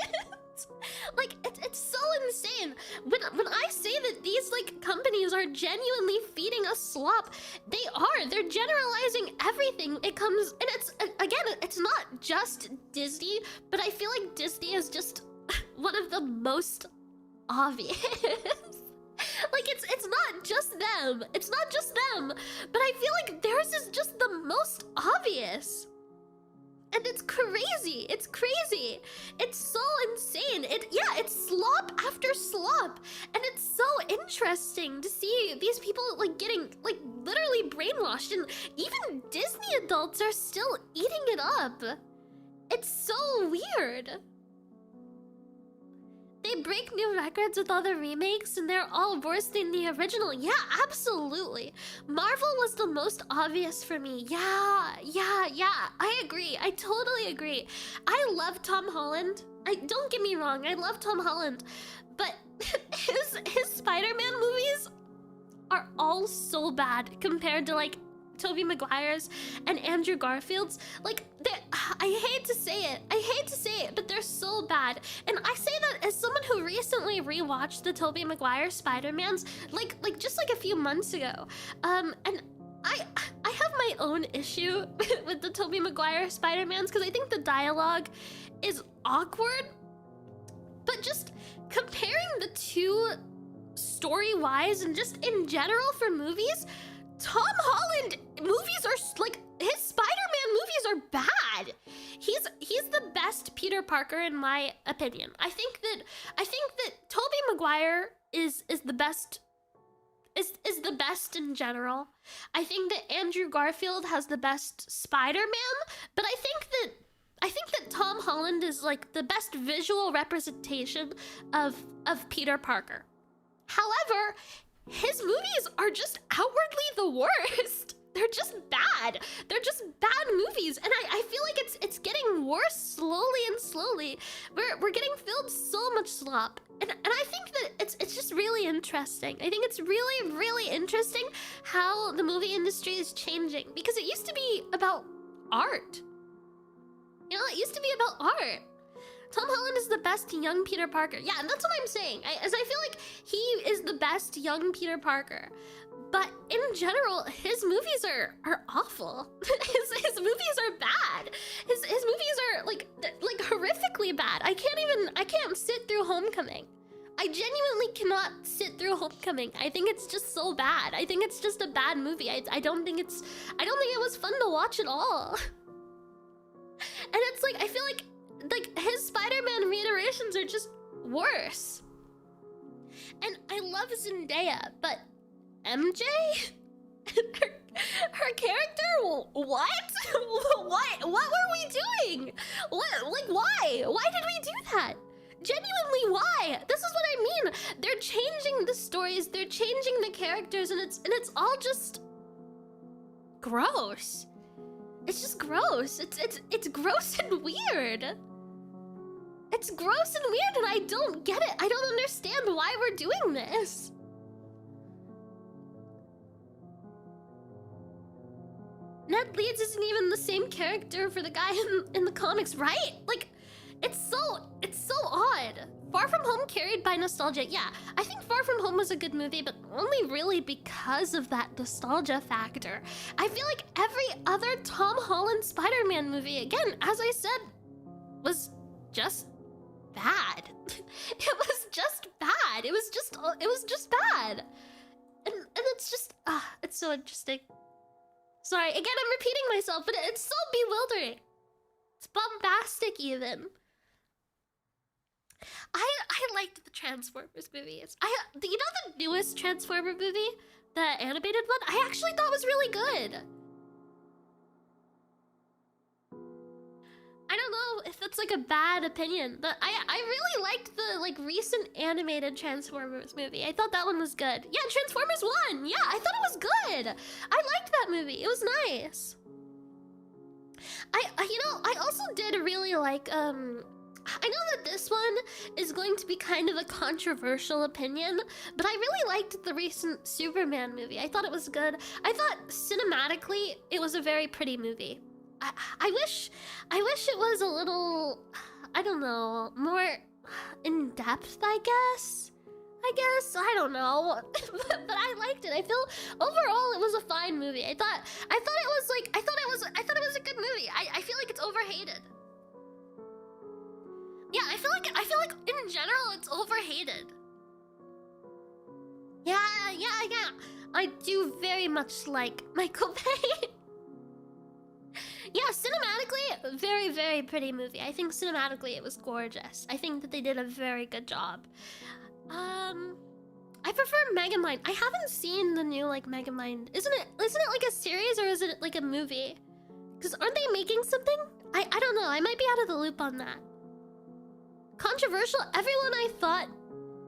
Like, it's so insane. When I say that these like companies are genuinely feeding us slop, they are. They're generalizing everything. It comes, and it's again, it's not just Disney, but I feel like Disney is just one of the most obvious. Like it's not just them. It's not just them, but I feel like theirs is just the most obvious. And it's crazy. It's crazy. It's so insane. It's slop after slop. And it's so interesting to see these people like getting like literally brainwashed, and even Disney adults are still eating it up. It's so weird. They break new records with all the remakes and they're all worse than the original. Yeah, absolutely. Marvel was the most obvious for me. Yeah. I agree. I totally agree. I love Tom Holland. Don't get me wrong, I love Tom Holland. But his Spider-Man movies are all so bad compared to like Tobey Maguire's and Andrew Garfield's. Like, I hate to say it, but they're so bad. And I say that as someone who recently rewatched the Tobey Maguire Spider-Mans, like just like a few months ago. And I have my own issue with the Tobey Maguire Spider-Mans because I think the dialogue is awkward. But just comparing the two story-wise and just in general for movies, Tom Holland movies are like, his Spider-Man movies are bad. He's the best Peter Parker in my opinion. I think that Tobey Maguire is the best in general. I think that Andrew Garfield has the best Spider-Man, but I think that Tom Holland is like the best visual representation of Peter Parker. However, his movies are just outwardly the worst. They're just bad. They're just bad movies, and I feel like it's getting worse slowly and slowly. We're getting filled so much slop, and I think that it's just really interesting. I think it's really interesting how the movie industry is changing, because it used to be about art. You know, it used to be about art. Tom Holland is the best young Peter Parker. Yeah, and that's what I'm saying. I feel like he is the best young Peter Parker. But in general, his movies are awful. his movies are bad. His movies are like horrifically bad. I can't sit through Homecoming. I genuinely cannot sit through Homecoming. I think it's just so bad. I think it's just a bad movie. I don't think it was fun to watch at all. And it's like, I feel like his Spider-Man reiterations are just worse. And I love Zendaya, but MJ? her character? What? What were we doing? Why? Why did we do that? Genuinely, why? This is what I mean. They're changing the stories, they're changing the characters, and it's all just gross. It's just gross. It's gross and weird. It's gross and weird, and I don't get it. I don't understand why we're doing this. Ned Leeds isn't even the same character for the guy in the comics, right? Like, it's so odd. Far From Home carried by nostalgia. Yeah, I think Far From Home was a good movie, but only really because of that nostalgia factor. I feel like every other Tom Holland Spider-Man movie, again, as I said, was just bad. It was just bad. It was just bad. And it's just, it's so interesting. Sorry, again, I'm repeating myself, but it's so bewildering. It's bombastic, even. I liked the Transformers movies. You know the newest Transformer movie? The animated one? I actually thought was really good. I don't know if that's like a bad opinion, but I really liked the like recent animated Transformers movie. I thought that one was good. Yeah, Transformers 1. Yeah, I thought it was good. I liked that movie. It was nice. I also did really like I know that this one is going to be kind of a controversial opinion, but I really liked the recent Superman movie. I thought it was good. I thought cinematically it was a very pretty movie. I wish it was a little, I don't know, more in depth, I guess. I don't know. but I liked it. I feel overall it was a fine movie. I thought it was a good movie. I feel like it's overhated. Yeah, I feel like in general it's overhated. Yeah. I do very much like Michael Bay. Yeah, cinematically, very, very pretty movie. I think cinematically it was gorgeous. I think that they did a very good job. I prefer Megamind. I haven't seen the new like Megamind. Isn't it like a series or is it like a movie? Because aren't they making something? I don't know. I might be out of the loop on that. Controversial. Everyone I thought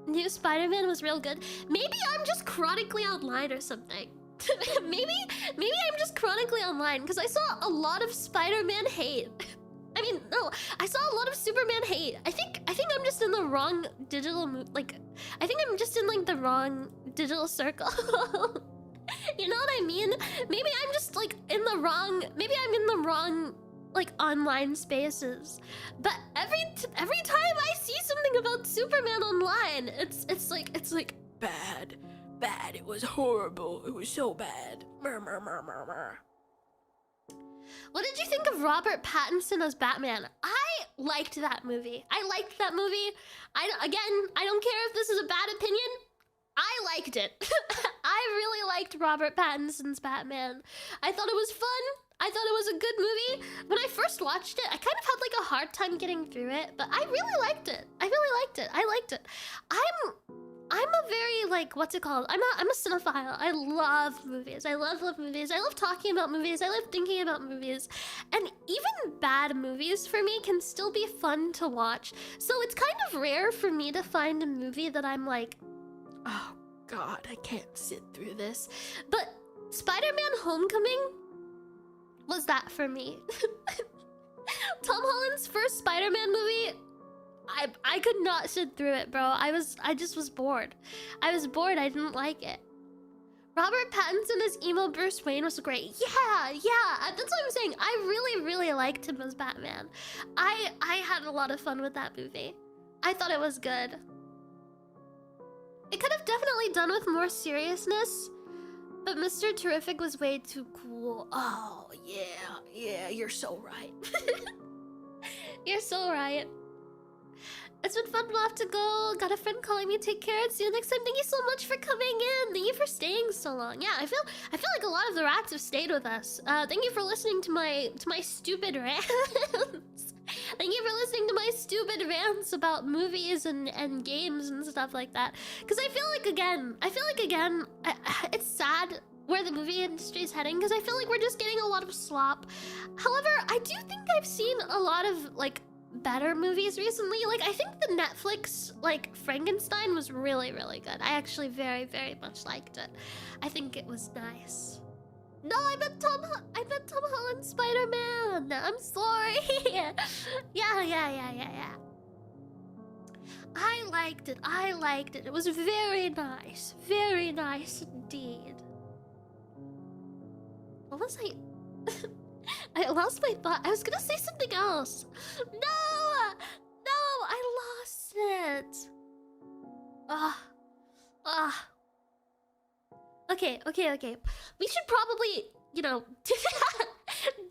knew Spider-Man was real good. Maybe I'm just chronically online or something. maybe I'm just chronically online because I saw a lot of Spider-Man hate. I mean, no, I saw a lot of Superman hate. I think I'm just in the wrong digital I think I'm just in like the wrong digital circle. You know what I mean? Maybe I'm just like in the wrong. Maybe I'm in the wrong like online spaces. But every time I see something about Superman online, it's like bad. It was horrible. It was so bad. What did you think of Robert Pattinson as Batman? I liked that movie. I don't care if this is a bad opinion. I liked it. I really liked Robert Pattinson's Batman. I thought it was fun. I thought it was a good movie. When I first watched it, I kind of had like a hard time getting through it, but I really liked it. I liked it. I'm a very like, what's it called? I'm a cinephile. I love movies. I love movies. I love talking about movies. I love thinking about movies. And even bad movies for me can still be fun to watch. So it's kind of rare for me to find a movie that I'm like, oh God, I can't sit through this. But Spider-Man Homecoming was that for me. Tom Holland's first Spider-Man movie, I could not sit through it, bro. I just was bored. I was bored. I didn't like it. Robert Pattinson as emo Bruce Wayne was great. Yeah. That's what I'm saying. I really liked him as Batman. I had a lot of fun with that movie. I thought it was good. It could have definitely done with more seriousness, but Mr. Terrific was way too cool. Oh, yeah, you're so right. You're so right. It's been fun. We'll have to go. Got a friend calling me. Take care and see you next time. Thank you so much for coming in. Thank you for staying so long. Yeah, I feel like a lot of the rats have stayed with us. Thank you for listening to my stupid rants. Thank you for listening to my stupid rants about movies and games and stuff like that. Because I feel like again, it's sad where the movie industry is heading because I feel like we're just getting a lot of slop. However, I do think I've seen a lot of like better movies recently. Like I think the Netflix like Frankenstein was really good. I actually very much liked it. I think it was nice. No, I meant Tom Holland Spider-Man. I'm sorry. Yeah. I liked it. It was very nice. Very nice indeed. What was I? I lost my thought. I was gonna say something else. No, I lost it. Okay. We should probably, do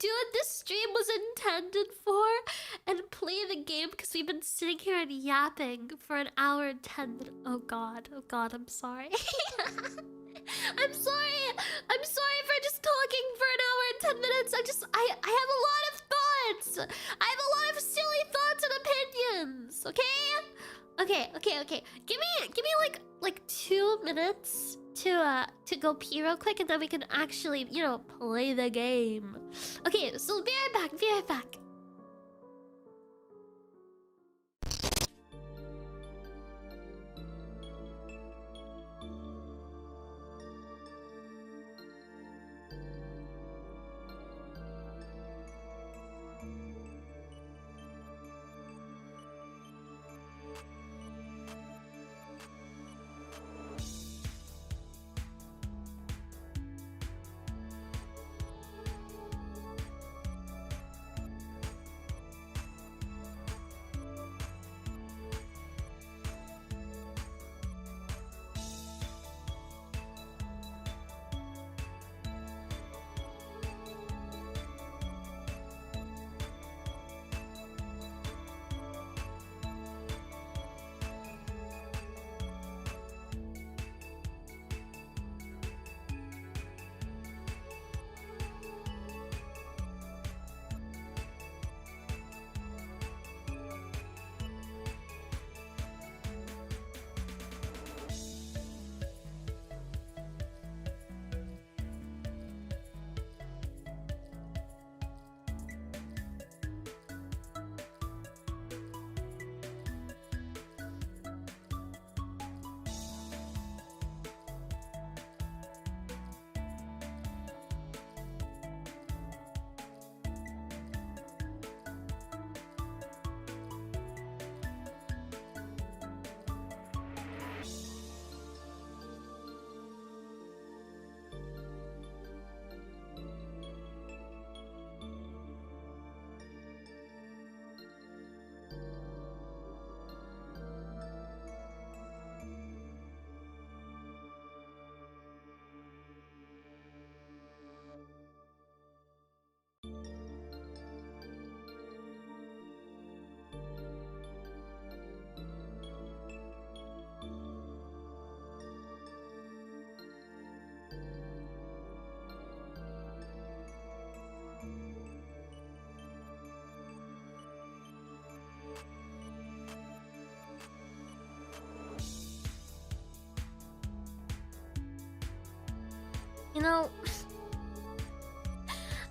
what this stream was intended for and play the game because we've been sitting here and yapping for an hour and 10 minutes. Oh god, I'm sorry. I'm sorry for just talking for an hour and 10 minutes. I have a lot of thoughts. I have a lot of silly thoughts and opinions. Okay. Give me like 2 minutes to go pee real quick, and then we can actually, play the game. Okay, so be right back.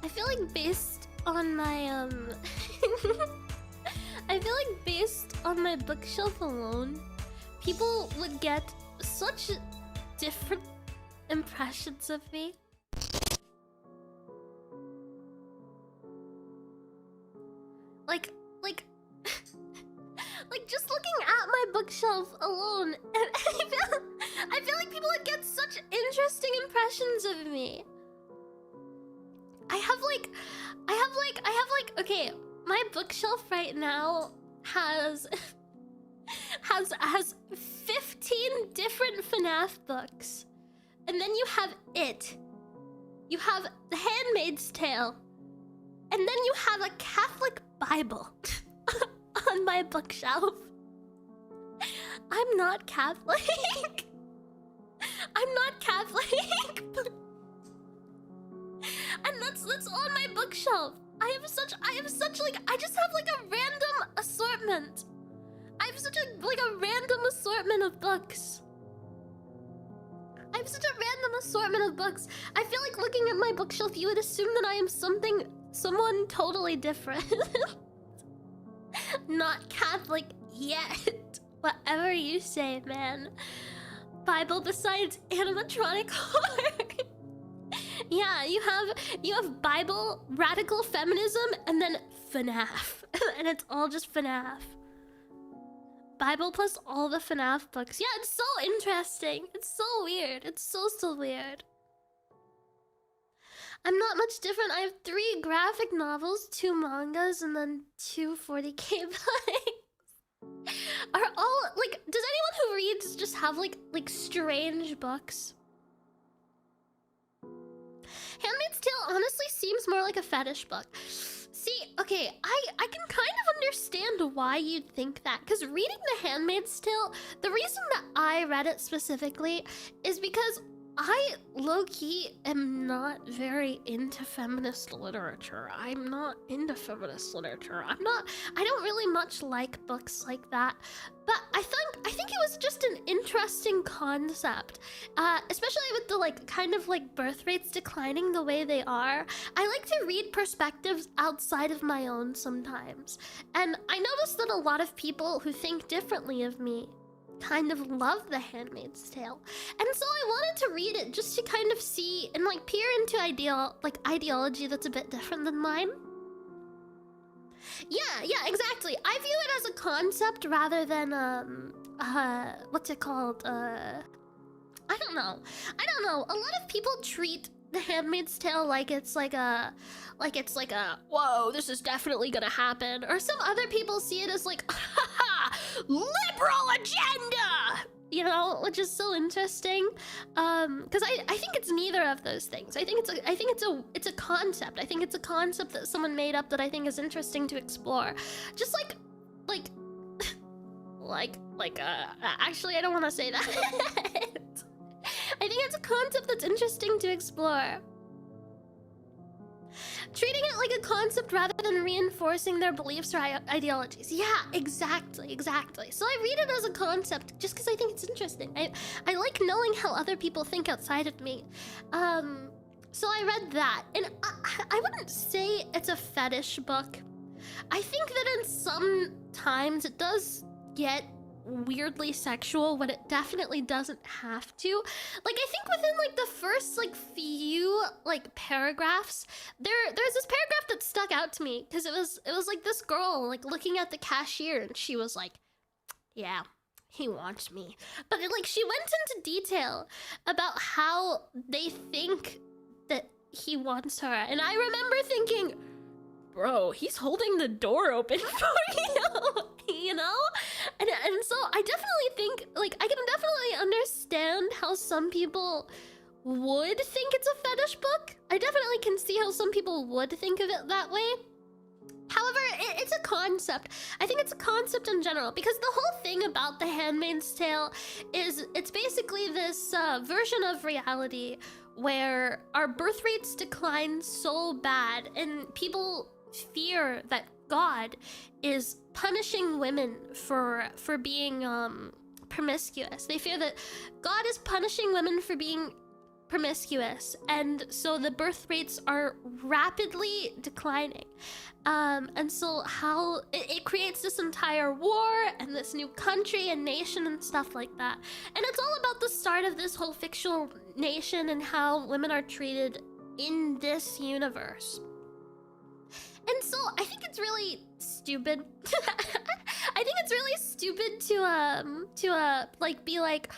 I feel like based on my I feel like based on my bookshelf alone, people would get such different impressions of me. Like just looking at my bookshelf alone, and I feel like people would get such interesting impressions of me. I have like okay, my bookshelf right now has 15 different FNAF books. And then you have it. You have The Handmaid's Tale. And then you have a Catholic Bible on my bookshelf. I'm not Catholic. I'm not Catholic. And that's on my bookshelf. I have such I just have like a random assortment. I have such a random assortment of books. I have such a random assortment of books. I feel like looking at my bookshelf, you would assume that I am someone totally different. Not Catholic yet. Whatever you say, man. Bible besides animatronic art. Yeah, you have Bible, radical feminism, and then FNAF. And it's all just FNAF. Bible plus all the FNAF books. Yeah, it's so interesting. It's so weird. It's so weird. I'm not much different. I have 3 graphic novels, 2 mangas, and then 2 40k books. Are all like? Does anyone who reads just have like strange books? Handmaid's Tale honestly seems more like a fetish book. See, okay, I can kind of understand why you'd think that, because reading The Handmaid's Tale, the reason that I read it specifically is because I low-key am not very into feminist literature. I'm not into feminist literature. I don't really much like books like that. But I think it was just an interesting concept. Especially with the kind of birth rates declining the way they are. I like to read perspectives outside of my own sometimes. And I noticed that a lot of people who think differently of me kind of love The Handmaid's Tale, and so I wanted to read it just to kind of see and peer into ideology that's a bit different than mine. Yeah, exactly. I view it as a concept rather than what's it called? I don't know. A lot of people treat The Handmaid's Tale like it's like a whoa, this is definitely gonna happen, or some other people see it as haha, liberal agenda, you know, which is so interesting. Because I think it's neither of those things. I think it's a concept. I think it's a concept that someone made up that I think is interesting to explore. Just actually, I don't want to say that. I think it's a concept that's interesting to explore. Treating it like a concept rather than reinforcing their beliefs or ideologies. Yeah, exactly. So I read it as a concept just because I think it's interesting. I like knowing how other people think outside of me. So I read that, and I wouldn't say it's a fetish book. I think that in some times it does get weirdly sexual when it definitely doesn't have to. I think within the first few paragraphs, there's this paragraph that stuck out to me because it was this girl looking at the cashier, and she was like, yeah, he wants me. But she went into detail about how they think that he wants her, and I remember thinking, bro, he's holding the door open for you. You know? And so I definitely think, I can definitely understand how some people would think it's a fetish book. I definitely can see how some people would think of it that way. However, it's a concept. I think it's a concept in general, because the whole thing about The Handmaid's Tale is it's basically this version of reality where our birth rates decline so bad, and people fear that God is punishing women for being promiscuous. They fear that God is punishing women for being promiscuous, and so the birth rates are rapidly declining. And so how it creates this entire war and this new country and nation and stuff like that. And it's all about the start of this whole fictional nation and how women are treated in this universe. And so I think it's really stupid. I think it's really stupid to be like,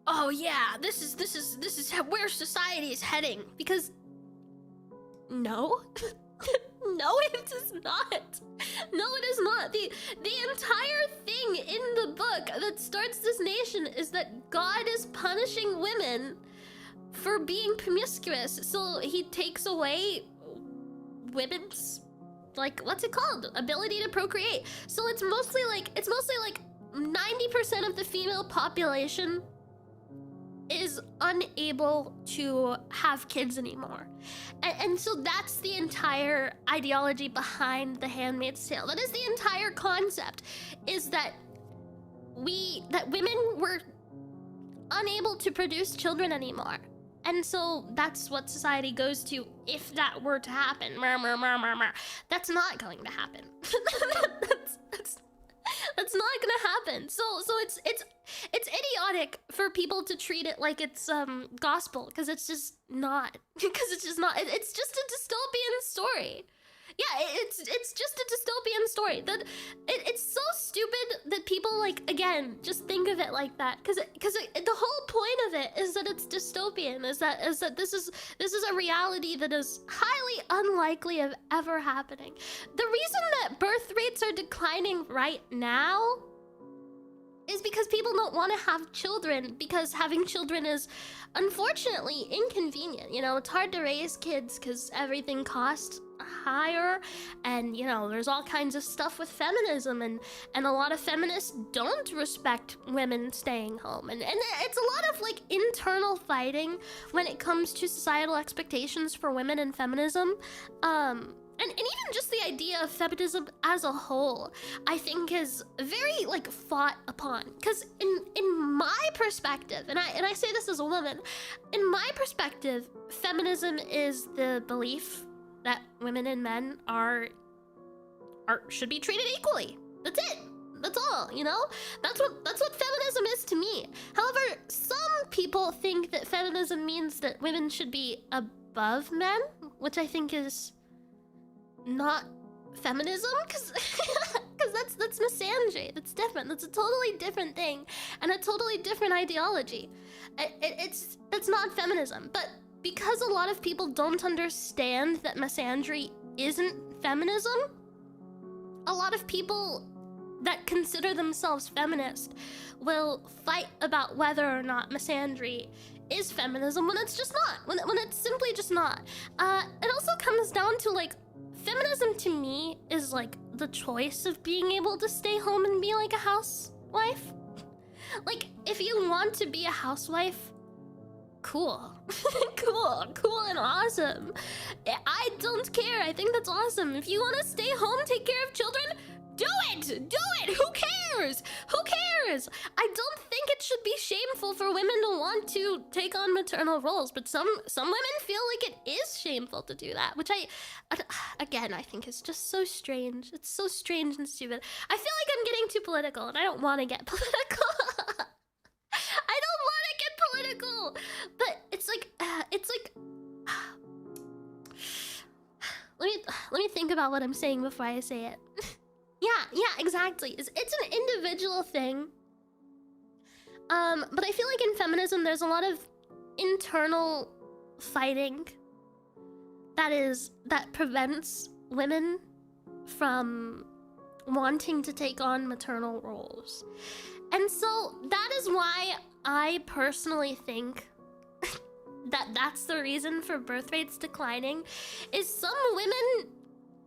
oh yeah, this is where society is heading, because no. No, it is not. No, it is not. The entire thing in the book that starts this nation is that God is punishing women for being promiscuous. So he takes away women's, what's it called? Ability to procreate. So it's mostly 90% of the female population is unable to have kids anymore. And so that's the entire ideology behind The Handmaid's Tale. That is the entire concept, is that women were unable to produce children anymore. And so that's what society goes to if that were to happen. That's not going to happen. That's not gonna happen. So it's idiotic for people to treat it like it's gospel, because it's just not. Because it's just not. It's just a dystopian story. Yeah, it's just a dystopian story. That it's so stupid that people, like, again, just think of it like that. Because the whole point of it is that it's dystopian. Is that this is a reality that is highly unlikely of ever happening. The reason that birth rates are declining right now is because people don't want to have children, because having children is unfortunately inconvenient. You know, it's hard to raise kids because everything costs higher, and you know, there's all kinds of stuff with feminism, and a lot of feminists don't respect women staying home, and it's a lot of like internal fighting when it comes to societal expectations for women and feminism. And even just the idea of feminism as a whole, I think is very like fought upon. Because in my perspective, and I say this as a woman, in my perspective, feminism is the belief that women and men should be treated equally. That's it. That's all, you know? That's what feminism is to me. However, some people think that feminism means that women should be above men, which I think is not feminism, because that's misandry. That's different. That's a totally different thing and a totally different ideology. That's not feminism. But because a lot of people don't understand that misandry isn't feminism, a lot of people that consider themselves feminist will fight about whether or not misandry is feminism, when it's just not. When it's simply just not. It also comes down to, like, feminism to me is like the choice of being able to stay home and be like a housewife. Like, if you want to be a housewife, cool. cool and awesome. I don't care. I think that's awesome. If you want to stay home, take care of children, do it. Who cares? I don't think it should be shameful for women to want to take on maternal roles, but some women feel like it is shameful to do that, which I think is just so strange. It's so strange and stupid. I feel like I'm getting too political, and I don't want to get political. I don't want to get political, but it's like let me think about what I'm saying before I say it. Yeah, exactly. It's an individual thing. But I feel like in feminism, there's a lot of internal fighting that prevents women from wanting to take on maternal roles. And so that is why I personally think that's the reason for birth rates declining, is some women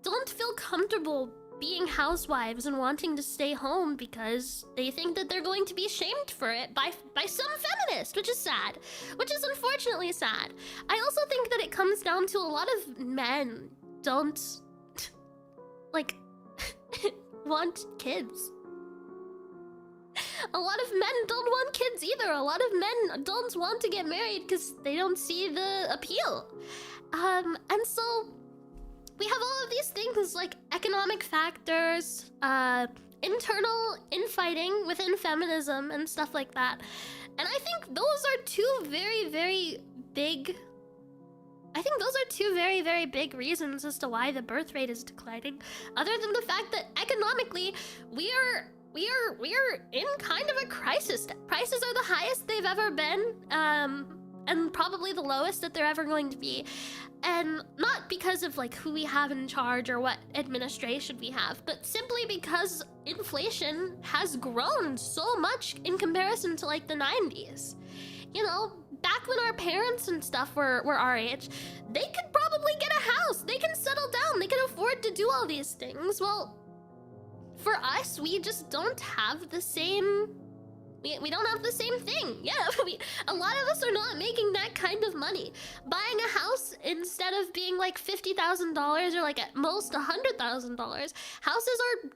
don't feel comfortable being housewives and wanting to stay home because they think that they're going to be shamed for it by some feminist, which is sad, which is unfortunately sad. I also think that it comes down to a lot of men don't like want kids. A lot of men don't want kids either. A lot of men don't want to get married because they don't see the appeal. And so we have all of these things like economic factors, internal infighting within feminism and stuff like that. And I think those are two very, very big... very big reasons as to why the birth rate is declining. Other than the fact that economically, we are in kind of a crisis. Prices are the highest they've ever been, and probably the lowest that they're ever going to be. And not because of like who we have in charge or what administration we have, but simply because inflation has grown so much in comparison to like the 90s. You know, back when our parents and stuff were our age, they could probably get a house, they can settle down, they can afford to do all these things. Well, for us, we just don't have the same... We don't have the same thing. Yeah, a lot of us are not making that kind of money. Buying a house, instead of being like $50,000 or like at most $100,000, houses are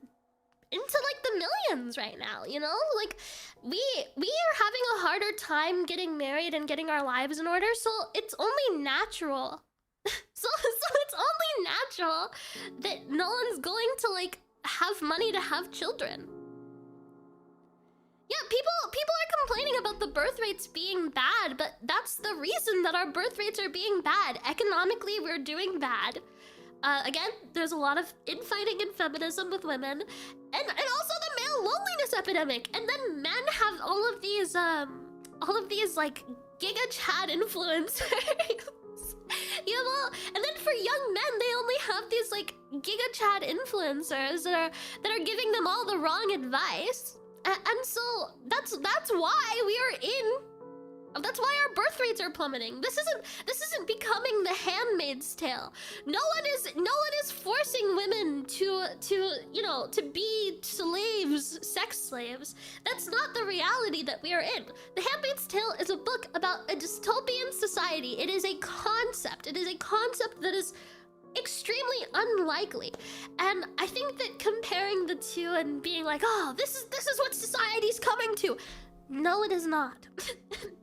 into like the millions right now, you know? Like, we are having a harder time getting married and getting our lives in order, so it's only natural. so it's only natural that no one's going to like have money to have children. Yeah, people are complaining about the birth rates being bad, but that's the reason that our birth rates are being bad. Economically, we're doing bad. Again, there's a lot of infighting and feminism with women, and also the male loneliness epidemic. And then men have all of these like giga chat influencers. You know, and then for young men, they only have these like giga chat influencers that are giving them all the wrong advice. And so that's why we are in. That's why our birth rates are plummeting. This isn't becoming the Handmaid's Tale. No one is forcing women to you know, to be slaves, sex slaves. That's not the reality that we are in. The Handmaid's Tale is a book about a dystopian society. It is a concept. It is a concept that is extremely unlikely. And I think that comparing the two and being like, oh, this is what society's coming to. No, it is not.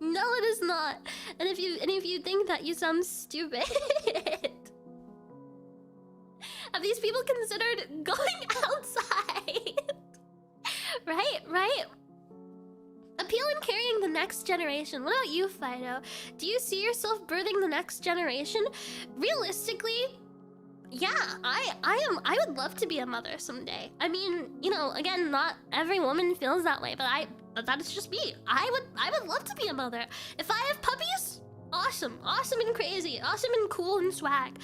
No, it is not. And if you think that, you sound stupid. Have these people considered going outside? Right? Appeal in carrying the next generation. What about you, Fido? Do you see yourself birthing the next generation? Realistically, yeah, I would love to be a mother someday. I mean, you know, again, not every woman feels that way, but that is just me. I would love to be a mother. If I have puppies, awesome and crazy, awesome and cool and swag.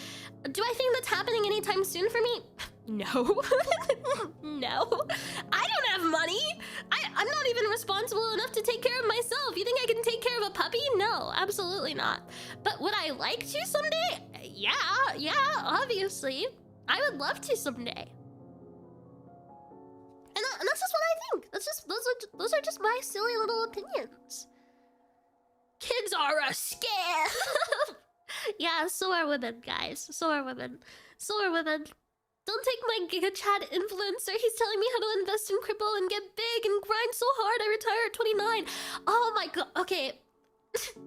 Do I think that's happening anytime soon for me? No. No. I don't have money. I'm not even responsible enough to take care of myself. You think I can take care of a puppy? No, absolutely not. But would I like to someday? Yeah, obviously. I would love to someday. And that's just what I think. Those are just my silly little opinions. Kids are a scam. Yeah, so are women, guys. So are women. Don't take my GigaChat influencer. He's telling me how to invest in crypto and get big and grind so hard. I retire at 29. Oh my god. Okay.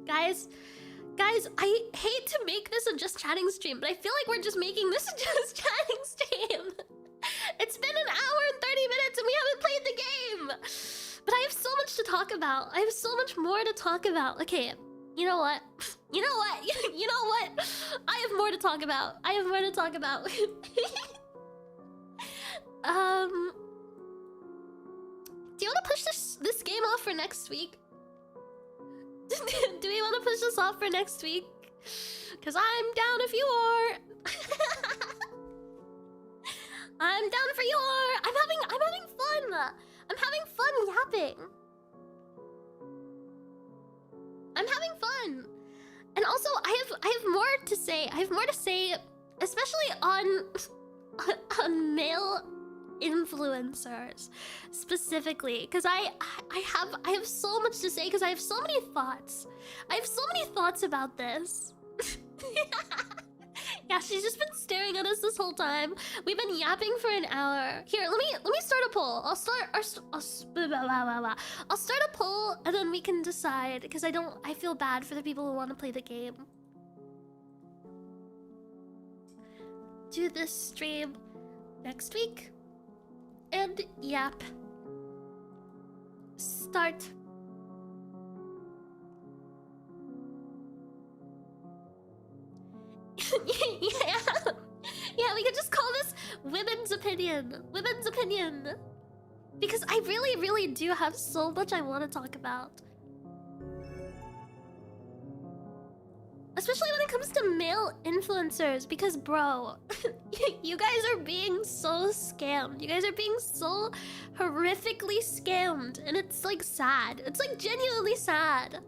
Guys, I hate to make this a just chatting stream, but I feel like we're just making this a just chatting stream. It's been an hour and 30 minutes and we haven't played the game. But I have so much to talk about. I have so much more to talk about. Okay, you know what? You know what? I have more to talk about. Do you want to push this game off for next week? Do we want to push this off for next week? Because I'm down if you are. I'm down for you are. I'm having fun. I'm having fun yapping. I'm having fun. And also, I have more to say. I have more to say, especially on male influencers specifically, because I have so much to say, because I have so many thoughts. I have so many thoughts about this. Yeah, she's just been staring at us this whole time. We've been yapping for an hour. Here, let me start a poll. I'll start a poll and then we can decide, because I feel bad for the people who want to play the game. Do this stream next week and yap. Start. Yeah, we could just call this women's opinion. Because I really do have so much I want to talk about. Especially when it comes to male influencers, because bro, you guys are being so scammed. You guys are being so horrifically scammed, and it's like sad. It's like genuinely sad.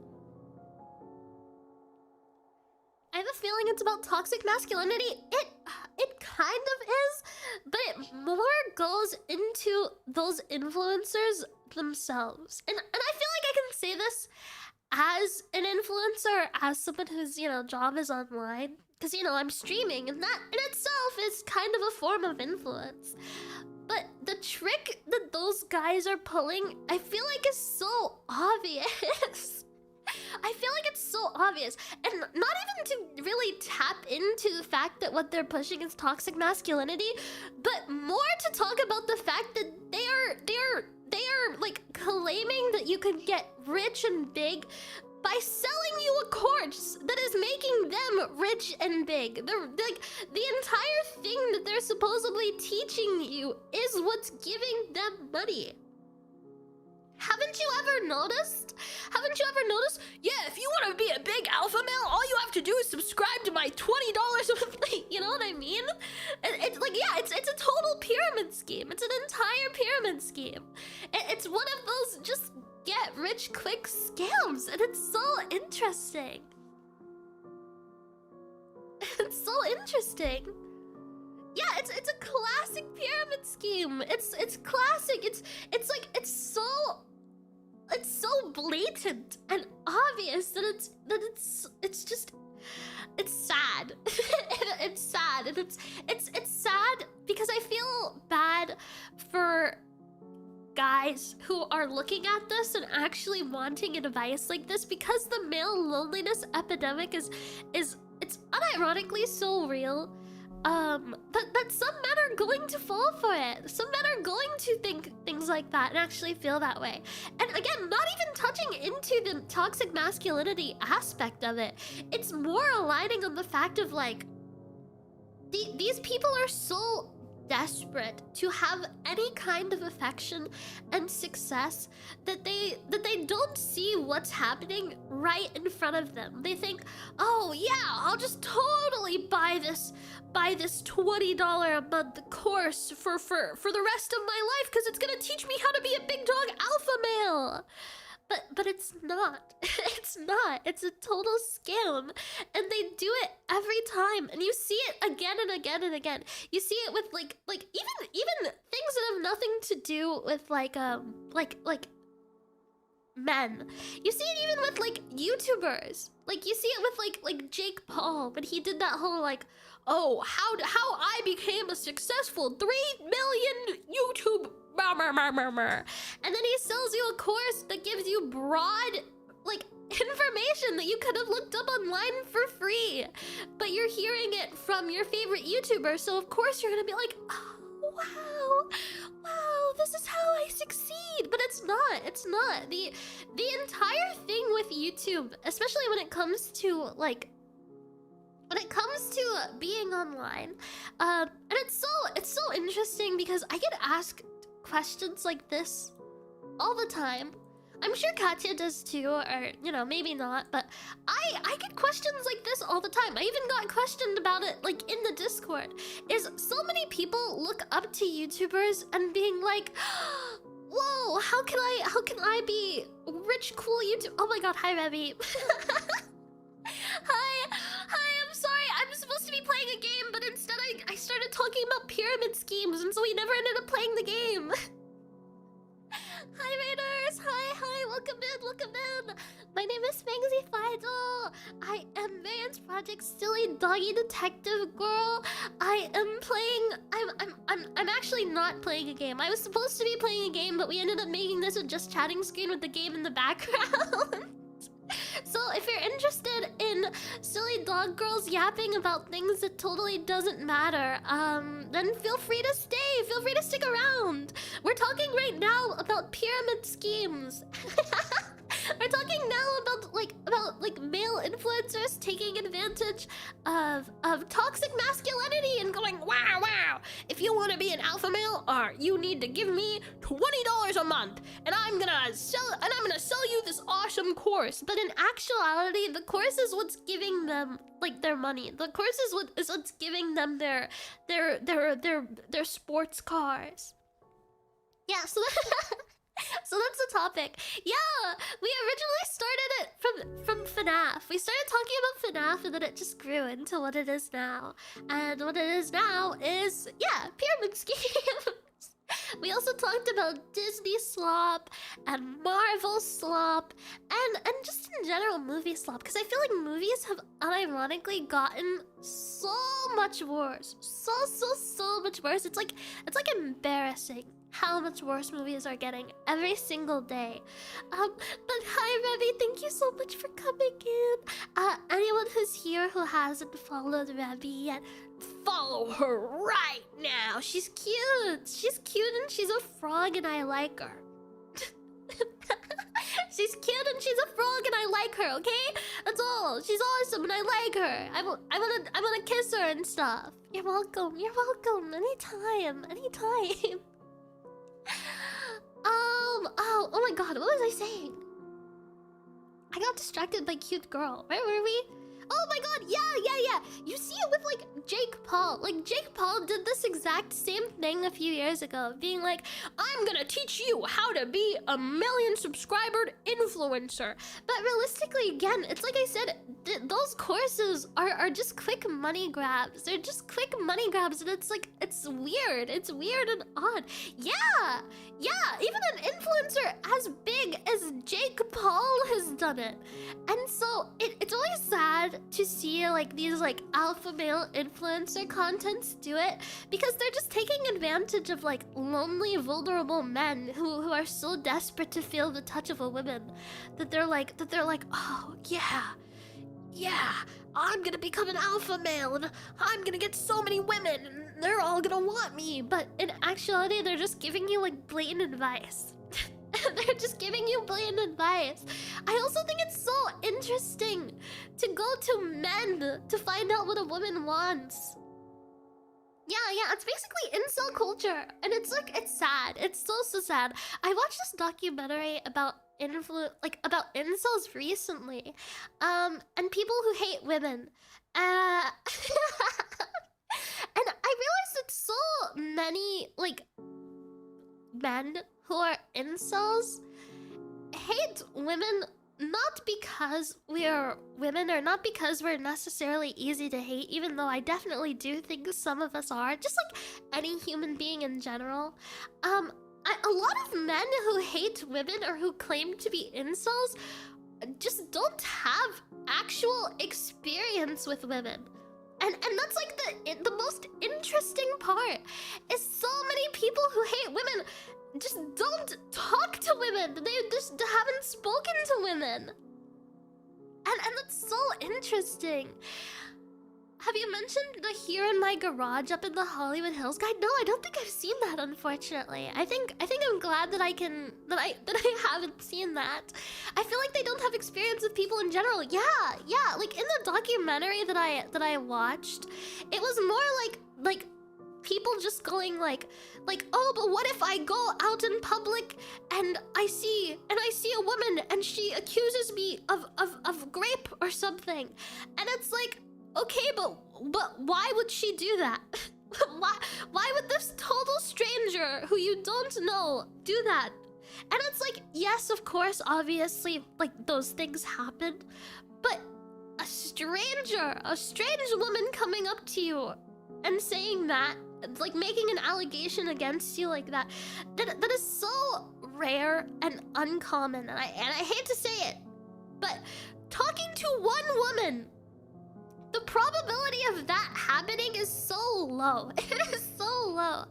I have a feeling it's about toxic masculinity. It kind of is, but it more goes into those influencers themselves. And I feel like I can say this as an influencer, as someone whose, you know, job is online. Because, you know, I'm streaming, and that in itself is kind of a form of influence. But the trick that those guys are pulling, I feel like is so obvious. I feel like it's so obvious, and not even to really tap into the fact that what they're pushing is toxic masculinity, but more to talk about the fact that they are like claiming that you could get rich and big by selling you a course that is making them rich and big. They're like, the entire thing that they're supposedly teaching you is what's giving them money. Haven't you ever noticed? Haven't you ever noticed? Yeah, if you want to be a big alpha male, all you have to do is subscribe to my $20 monthly. You know what I mean? It's like, yeah, it's a total pyramid scheme. It's an entire pyramid scheme. It's one of those just get rich quick scams, and it's so interesting. It's so interesting. Yeah, it's a classic pyramid scheme. It's classic. It's like it's so blatant and obvious that it's just sad. It's sad, and it's sad because I feel bad for guys who are looking at this and actually wanting advice like this, because the male loneliness epidemic is it's unironically so real. That some men are going to fall for it. Some men are going to think things like that and actually feel that way. And again, not even touching into the toxic masculinity aspect of it. It's more aligning on the fact of like, these people are so desperate to have any kind of affection and success that they don't see what's happening right in front of them. They think, oh yeah, I'll just totally buy this $20 a month course for the rest of my life because it's gonna teach me how to be a big dog alpha male. But it's not. It's not. It's a total scam. And they do it every time. And you see it again and again and again. You see it with like even things that have nothing to do with like men. You see it even with like YouTubers. Like you see it with like Jake Paul when he did that whole like, oh, how I became a successful 3 million YouTube and then he sells you a course that gives you broad like information that you could have looked up online for free, but you're hearing it from your favorite YouTuber, so of course you're gonna be like, oh wow, this is how I succeed. But it's not the entire thing with YouTube, especially when it comes to being online, and it's so interesting because I get asked questions like this all the time. I'm sure Katya does too, or you know, maybe not, but I get questions like this all the time. I even got questioned about it like in the Discord. Is so many people look up to YouTubers and being like, whoa, how can I be rich, cool YouTube? Oh my god, hi Revy. Hi, I'm sorry. I'm supposed to be playing a game, but instead I started talking about pyramid schemes, and so we never ended up playing the game. Hi Raiders, hi, welcome in. My name is Fangsie Fido. I am Variance Project Silly Doggy Detective Girl. I'm actually not playing a game. I was supposed to be playing a game, but we ended up making this a just chatting screen with the game in the background. So if you're interested in silly dog girls yapping about things that totally doesn't matter, then feel free to stay. Feel free to stick around. We're talking right now about pyramid schemes. We're talking now about male influencers taking advantage of toxic masculinity and going, wow, if you want to be an alpha male, you need to give me $20 a month, and I'm gonna sell you this awesome course. But in actuality, the course is what's giving them like their money. The course is what's giving them their sports cars. Yeah, so so that's the topic. Yeah, we originally started it from FNAF. We started talking about FNAF, and then it just grew into what it is now. And what it is now is, yeah, pyramid schemes. We also talked about Disney slop and Marvel slop and just in general movie slop, because I feel like movies have unironically gotten so much worse. So much worse. It's like embarrassing how much worse movies are getting every single day. But hi Revy, thank you so much for coming in. Anyone who's here who hasn't followed Revy yet, follow her right now. She's cute and she's a frog and I like her. She's cute and she's a frog and I like her, okay? That's all. She's awesome and I like her. I wanna kiss her and stuff. You're welcome. You're welcome. Anytime. Anytime. Oh my god, what was I saying? I got distracted by cute girl. Where were we? Oh my god, yeah. You see it with like Jake Paul. Like Jake Paul did this exact same thing a few years ago, being like, I'm gonna teach you how to be a 1 million subscriber influencer. But realistically, again, it's like I said, those courses are just quick money grabs. They're just quick money grabs, and it's like, it's weird. It's weird and odd. Yeah, even an influencer as big as Jake Paul has done it. And so it's always sad to see like these like alpha male influencer contents do it, because they're just taking advantage of like lonely, vulnerable men who are so desperate to feel the touch of a woman that they're like, oh yeah, I'm gonna become an alpha male and I'm gonna get so many women and they're all gonna want me. But in actuality, they're just giving you like blatant advice. They're just giving you blatant advice. I also think it's so interesting to go to men to find out what a woman wants. Yeah, it's basically incel culture. And it's like, it's sad. It's so sad. I watched this documentary about about incels recently. And people who hate women. And I realized that so many, like, men who are incels hate women not because we are women or not because we're necessarily easy to hate, even though I definitely do think some of us are, just like any human being in general. A lot of men who hate women or who claim to be incels just don't have actual experience with women. And that's like the most interesting part is so many people who hate women just don't talk to women. They just haven't spoken to women. And that's so interesting. Have you mentioned the Here in My Garage up in the Hollywood Hills guy? No, I don't think I've seen that, unfortunately. I think I'm glad that I haven't seen that. I feel like they don't have experience with people in general. Yeah, like in the documentary that I watched, it was more like people just going like, oh, but what if I go out in public and I see a woman and she accuses me of rape or something, and it's like, okay, but why would she do that? why would this total stranger who you don't know do that? And it's like, yes, of course, obviously, like those things happen, but a strange woman coming up to you and saying that, like making an allegation against you like that is so rare and uncommon, and I hate to say it, but talking to one woman, the probability of that happening is so low. It is so low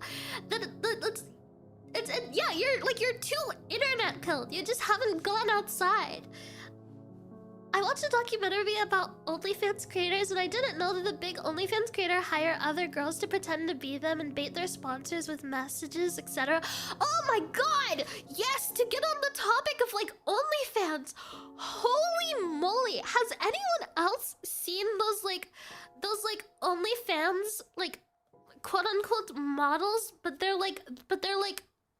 yeah, you're too internet killed. You just haven't gone outside. I watched a documentary about OnlyFans creators, and I didn't know that the big OnlyFans creator hire other girls to pretend to be them and bait their sponsors with messages, etc. Oh my god! Yes, to get on the topic of like OnlyFans. Holy moly! Has anyone else seen those OnlyFans like quote unquote models, but they're like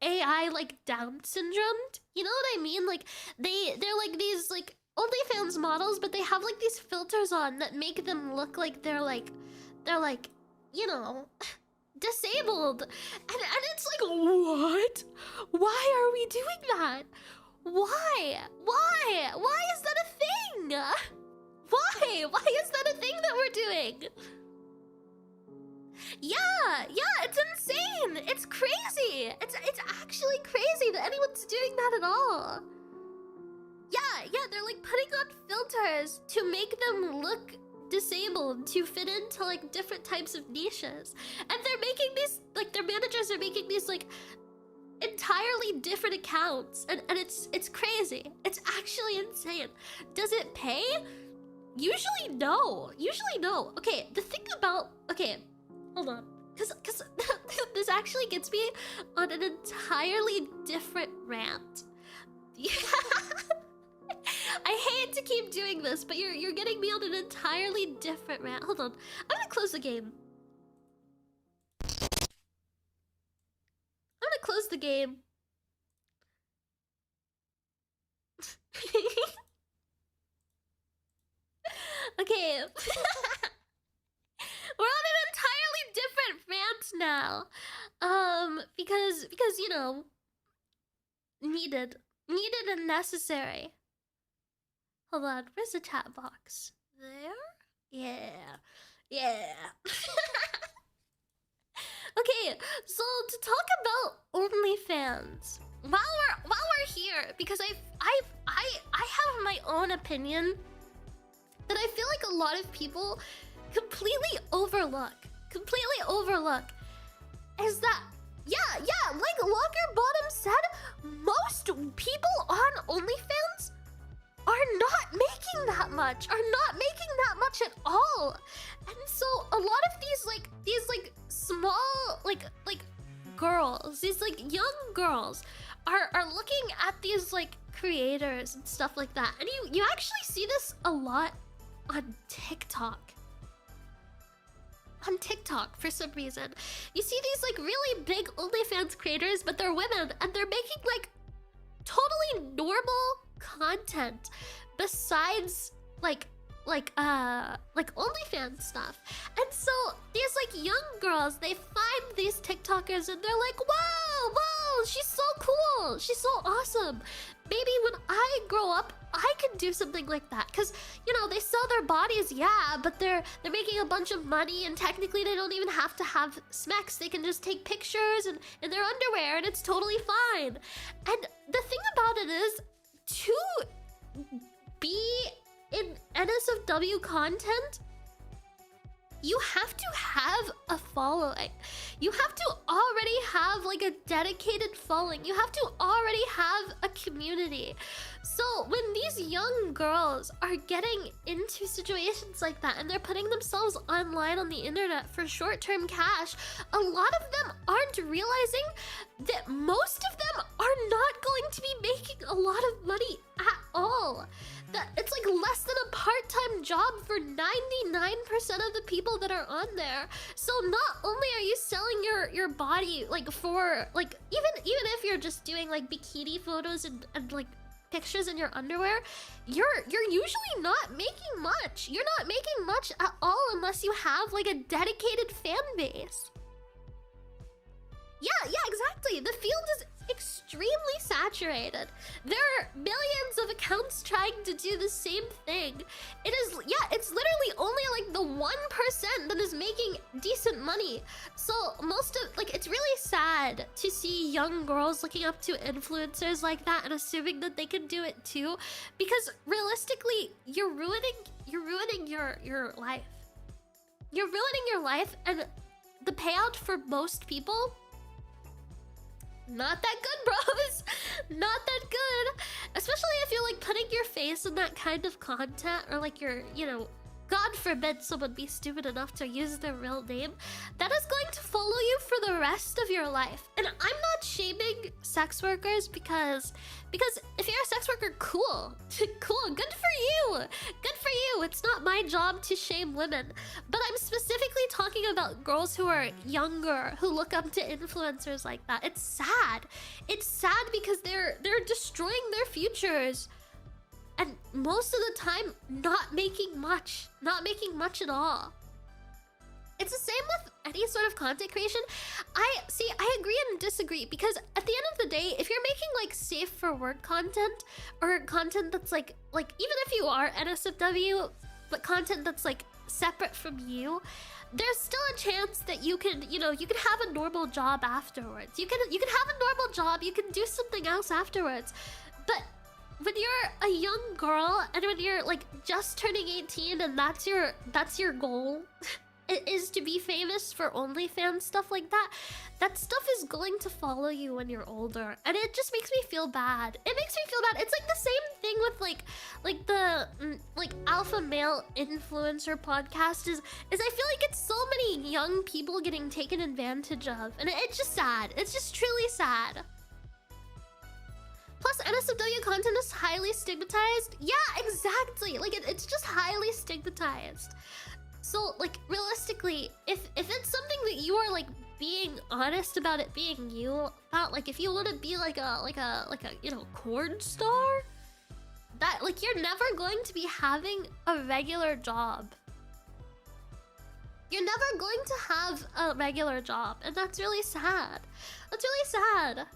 AI like Down syndromed? You know what I mean? Like they're like these like OnlyFans models, but they have like these filters on that make them look like they're like, you know, disabled. And it's like, what? Why are we doing that? Why is that a thing? Why is that a thing that we're doing? Yeah, it's insane. It's crazy. It's actually crazy that anyone's doing that at all. Yeah, they're like putting on filters to make them look disabled to fit into like different types of niches. And they're making these, like their managers are making these like entirely different accounts. And it's crazy. It's actually insane. Does it pay? Usually no. Okay, the thing about, okay, hold on. Cause this actually gets me on an entirely different rant. I hate to keep doing this, but you're getting me on an entirely different rant. Hold on. I'm gonna close the game. I'm gonna close the game. Okay. We're on an entirely different rant now. Because you know, needed and necessary. Hold on, where's the chat box? There? Yeah. Okay, so to talk about OnlyFans, while we're here, because I have my own opinion that I feel like a lot of people completely overlook, is that like Locker Bottom said, most people on OnlyFans are not making that much, at all. And so a lot of these small girls, these young girls are looking at these creators and stuff like that. And you actually see this a lot on TikTok. On TikTok, for some reason, you see these really big OnlyFans creators, but they're women, and they're making totally normal content besides OnlyFans stuff. And so these young girls, they find these TikTokers and they're like, whoa, she's so cool, she's so awesome. Maybe when I grow up, I can do something like that. Because, you know, they sell their bodies, yeah, but they're making a bunch of money, and technically they don't even have to have smecks. They can just take pictures in their underwear, and it's totally fine. And the thing about it is, to be in NSFW content, you have to have a following. You have to already have a dedicated following. You have to already have a community. So when these young girls are getting into situations like that and they're putting themselves online on the internet for short-term cash, a lot of them aren't realizing that most of them are not going to be making a lot of money at all. That it's less than a part-time job for 99% of the people that are on there. So not only are you selling your body for even if you're just doing bikini photos and pictures in your underwear, you're usually not making much. You're not making much at all unless you have a dedicated fan base. Yeah, exactly. The field is extremely saturated. There are millions of accounts trying to do the same thing. It's literally only the 1% that is making decent money. So most of it's really sad to see young girls looking up to influencers like that and assuming that they can do it too, because realistically you're ruining your life. You're ruining your life, and the payout for most people, not that good, bros. Not that good. Especially if you're putting your face in that kind of content, or you're, God forbid someone be stupid enough to use their real name. That is going to follow you for the rest of your life. And I'm not shaming sex workers because if you're a sex worker, cool. Cool, good for you. Good for you. It's not my job to shame women. But I'm specifically talking about girls who are younger, who look up to influencers like that. It's sad. It's sad because they're destroying their futures. And most of the time, not making much at all. It's the same with any sort of content creation. I agree and disagree, because at the end of the day, if you're making safe for work content, or content that's even if you are NSFW, but content that's separate from you, there's still a chance that you can have a normal job afterwards. You can have a normal job, you can do something else afterwards. But when you're a young girl, and when you're just turning 18, and that's your goal, is to be famous for OnlyFans, stuff like that, that stuff is going to follow you when you're older, and it just makes me feel bad. It makes me feel bad. It's the same thing with the alpha male influencer podcast is I feel it's so many young people getting taken advantage of, and it's just sad. It's just truly sad. Plus, NSFW content is highly stigmatized. Yeah, exactly. Like, it's just highly stigmatized. So, like, realistically, if it's something that you are, like, being honest about it being you, about, like, if you want to be, like a, you know, corn star, that, like, you're never going to be having a regular job. You're never going to have a regular job, and that's really sad. That's really sad.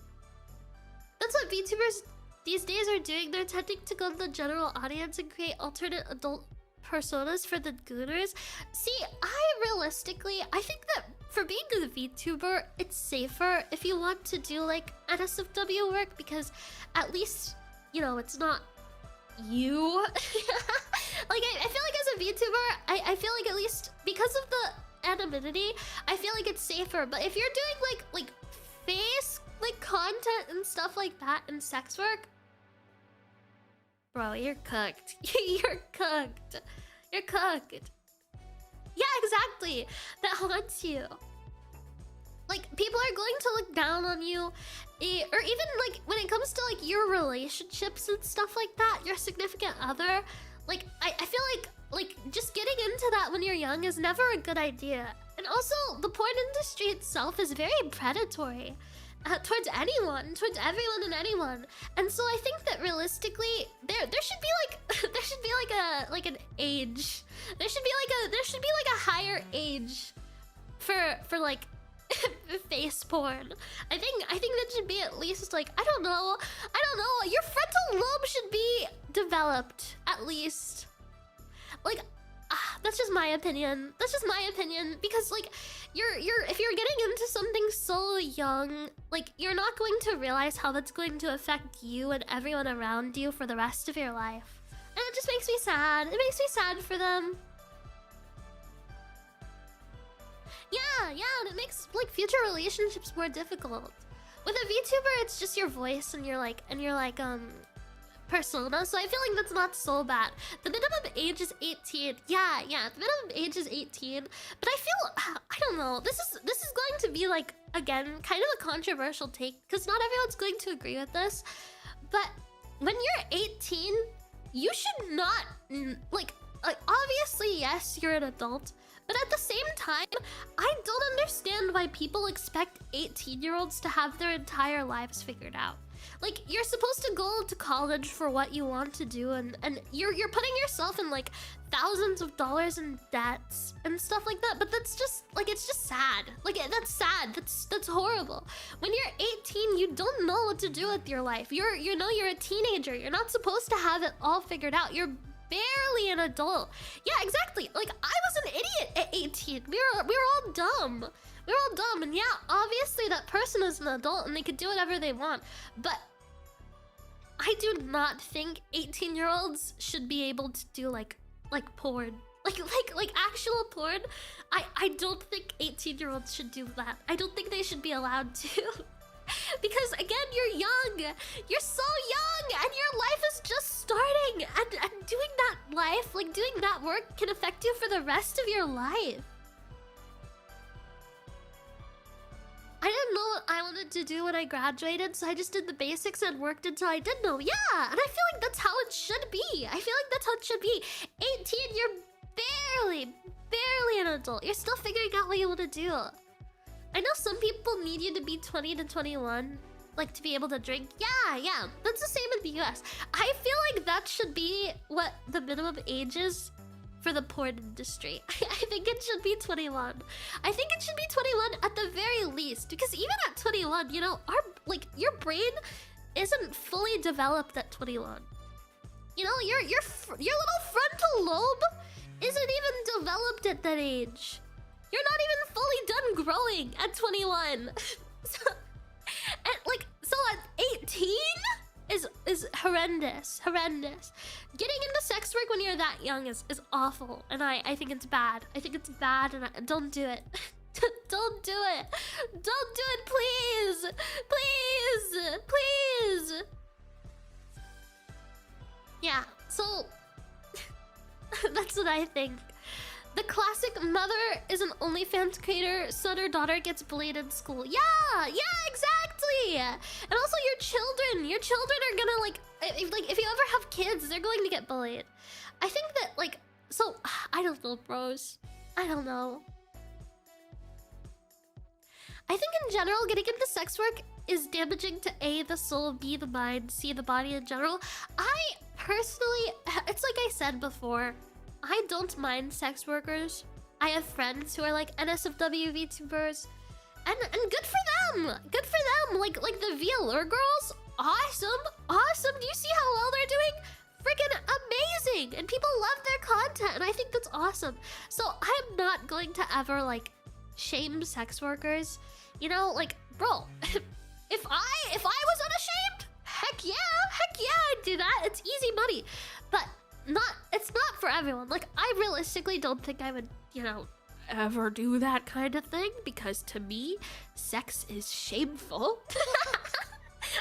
That's what VTubers these days are doing. They're attempting to go to the general audience and create alternate adult personas for the gooners. See, I think that for being a VTuber, it's safer if you want to do like NSFW work, because at least, you know, it's not you. Like, I feel like as a VTuber, I feel like at least because of the anonymity, I feel like it's safer. But if you're doing like face like content and stuff like that and sex work, bro, you're cooked. You're cooked. You're cooked. Yeah, exactly. That haunts you. Like, people are going to look down on you, or even like when it comes to like your relationships and stuff like that, your significant other. Like, I feel like just getting into that when you're young is never a good idea. And also, the porn industry itself is very predatory towards anyone, towards everyone and anyone. And so I think that realistically, there should be like an age. There should be like a higher age for like face porn. I think that should be at least like, I don't know, your frontal lobe should be developed at least. Like, that's just my opinion. That's just my opinion, because like if you're getting into something so young, like, you're not going to realize how that's going to affect you and everyone around you for the rest of your life. And it just makes me sad. It makes me sad for them. Yeah, and it makes like future relationships more difficult. With a VTuber, it's just your voice and your persona, so I feel like that's not so bad. The minimum age is 18. Yeah, the minimum age is 18. But I feel, I don't know, this is going to be like, again, kind of a controversial take, because not everyone's going to agree with this. But when you're 18, you should not like obviously, yes, you're an adult, but at the same time, I don't understand why people expect 18-year-olds to have their entire lives figured out. Like, you're supposed to go to college for what you want to do, and you're putting yourself in like thousands of dollars in debts and stuff like that. But that's just like, it's just sad. Like, that's sad. That's horrible. When you're 18, you don't know what to do with your life. You're a teenager. You're not supposed to have it all figured out. You're barely an adult. Yeah, exactly. Like, I was an idiot at 18. We were all dumb. We were all dumb, and yeah, obviously that person is an adult and they could do whatever they want. But I do not think 18-year-olds should be able to do like porn. Like actual porn. I don't think 18-year-olds should do that. I don't think they should be allowed to. Because again, you're young. You're so young, and your life is just starting. And doing that life, like doing that work, can affect you for the rest of your life. I didn't know what I wanted to do when I graduated, so I just did the basics and worked until I did know. Yeah, and I feel like that's how it should be. I feel like that's how it should be. 18, you're barely an adult. You're still figuring out what you want to do. I know some people need you to be 20 to 21, like, to be able to drink. Yeah, that's the same in the US. I feel like that should be what the minimum age is for the porn industry. I think it should be 21. I think it should be 21 at the very least, because even at 21, you know, your brain isn't fully developed at 21. You know, your little frontal lobe isn't even developed at that age. You're not even fully done growing at 21. So at 18 is horrendous. Getting into sex work when you're that young is awful, and I think it's bad. I think it's bad, and don't do it. Don't do it. Don't do it, please. Please. Yeah, so that's what I think. The classic mother is an OnlyFans creator, son or daughter gets bullied in school. Yeah, exactly. And also your children. Your children are gonna like if you ever have kids, they're going to get bullied. I think that like so I don't know, bros. I don't know. I think in general, getting into sex work is damaging to A, the soul, B, the mind, C, the body in general. I personally, it's like I said before, I don't mind sex workers. I have friends who are like NSFW VTubers, and good for them. Good for them. Like the VLR girls, awesome. Do you see how well they're doing? Freaking amazing, and people love their content, and I think that's awesome. So I am not going to ever like shame sex workers. You know, like, bro, if I was unashamed, heck yeah, I'd do that. It's easy money. But it's not for everyone. Like, I realistically don't think I would, you know, ever do that kind of thing, because to me, sex is shameful.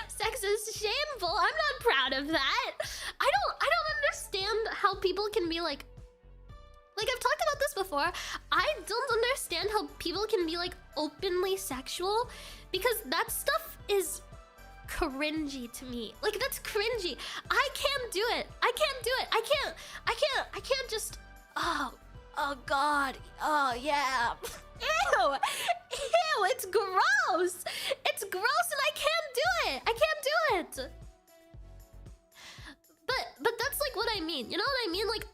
Sex is shameful. I'm not proud of that. I don't understand how people can be like I've talked about this before. I don't understand how people can be like openly sexual, because that stuff is cringy to me. Like, that's cringy. I can't do it. I can't just oh god. Oh yeah. Ew, it's gross. It's gross, and I can't do it. But that's like what I mean. You know what I mean? Like,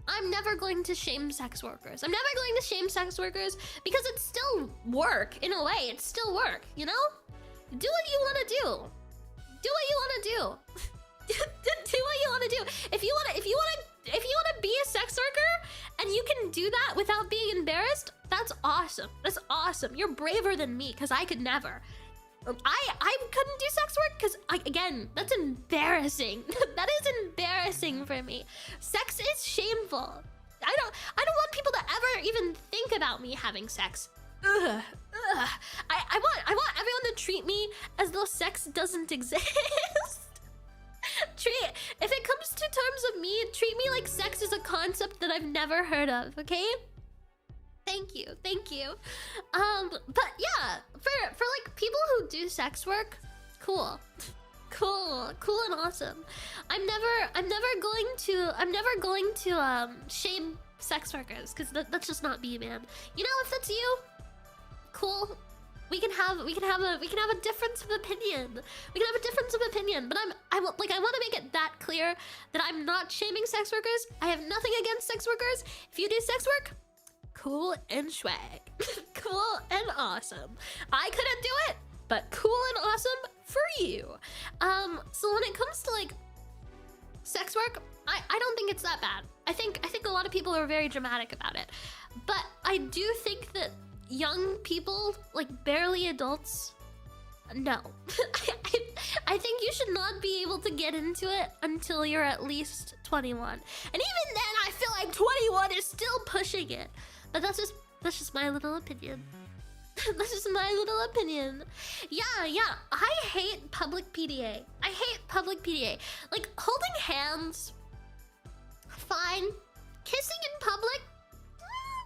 I'm never going to shame sex workers. I'm never going to shame sex workers, because it's still work. In a way, it's still work, you know? Do what you want to do. Do what you want to do. Do what you want to do. If you want to be a sex worker and you can do that without being embarrassed, that's awesome. That's awesome. You're braver than me, because I could never. I couldn't do sex work because, again, that's embarrassing. That is embarrassing for me. Sex is shameful. I don't want people to ever even think about me having sex. Ugh. I want everyone to treat me as though sex doesn't exist. If it comes to terms of me, treat me like sex is a concept that I've never heard of, okay? Thank you. But yeah, for like people who do sex work, cool and awesome. I'm never going to shame sex workers, because that's just not me, man. You know, if that's you, cool. We can have a difference of opinion. But I want to make it that clear that I'm not shaming sex workers. I have nothing against sex workers. If you do sex work, cool and swag. Cool and awesome. I couldn't do it, but cool and awesome for you. So when it comes to like sex work, I don't think it's that bad. I think a lot of people are very dramatic about it. But I do think that young people, like barely adults, no. I think you should not be able to get into it until you're at least 21. And even then, I feel like 21 is still pushing it. But that's just my little opinion. That's just my little opinion. Yeah. I hate public PDA. Like, holding hands, fine. Kissing in public,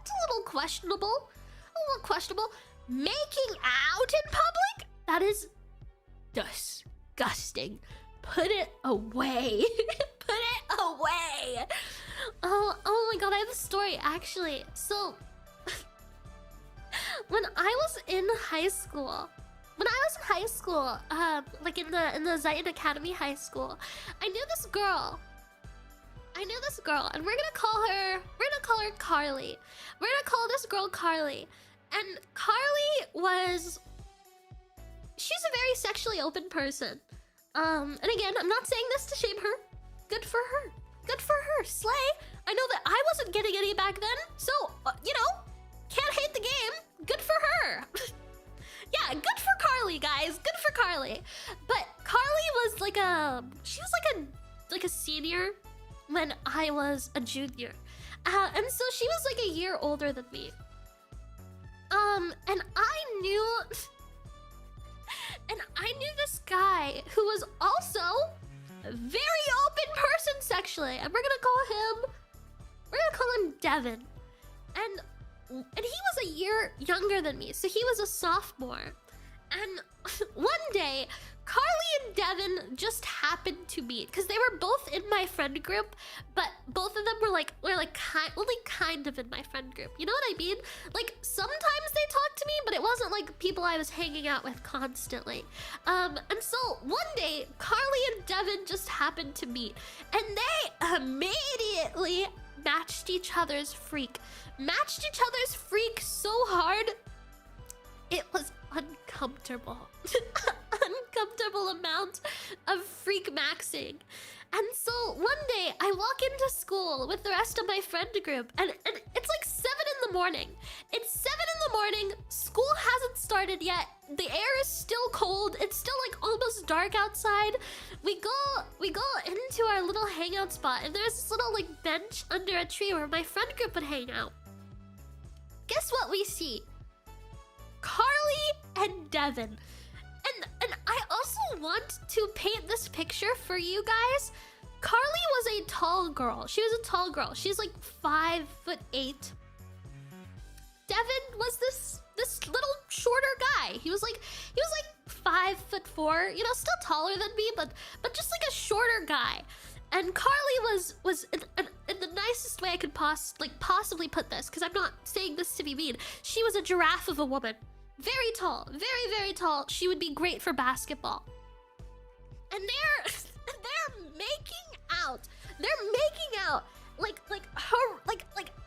it's a little questionable. Making out in public? That is disgusting. Put it away. Put it away. Oh my god, I have a story actually. So when I was in high school, like in the Zion Academy High School, I knew this girl, and we're gonna call her Carly. We're gonna call this girl Carly. And Carly she's a very sexually open person. And again, I'm not saying this to shame her. Good for her. Slay. I know that I wasn't getting any back then, so, you know, can't hate the game. Good for her. Yeah, good for Carly, guys. Good for Carly. But Carly was she was like a senior when I was a junior. And so she was like a year older than me. And I knew this guy who was also a very open person sexually, and we're gonna call him Devin. And he was a year younger than me, so he was a sophomore. And one day, Carly and Devin just happened to meet because they were both in my friend group, but both of them were only kind of in my friend group. You know what I mean? Like sometimes they talked to me, but it wasn't like people I was hanging out with constantly. And so one day, Carly and Devin just happened to meet, and they immediately matched each other's freak. Matched each other's freak so hard, it was uncomfortable. Uncomfortable amount of freak maxing. And so one day I walk into school with the rest of my friend group, and it's like 7 in the morning. It's 7 in the morning, school hasn't started yet, the air is still cold, it's still like almost dark outside. We go into our little hangout spot, and there's this little like bench under a tree where my friend group would hang out. Guess what we see? Carly and Devin. And I also want to paint this picture for you guys. Carly was a tall girl. She was a tall girl. She's like 5'8". Devin was this little shorter guy. He was like 5'4", you know, still taller than me, but just like a shorter guy. And Carly was in the nicest way I could possibly put this, because I'm not saying this to be mean. She was a giraffe of a woman. Very tall, very, very tall. She would be great for basketball. And they're making out. They're making out like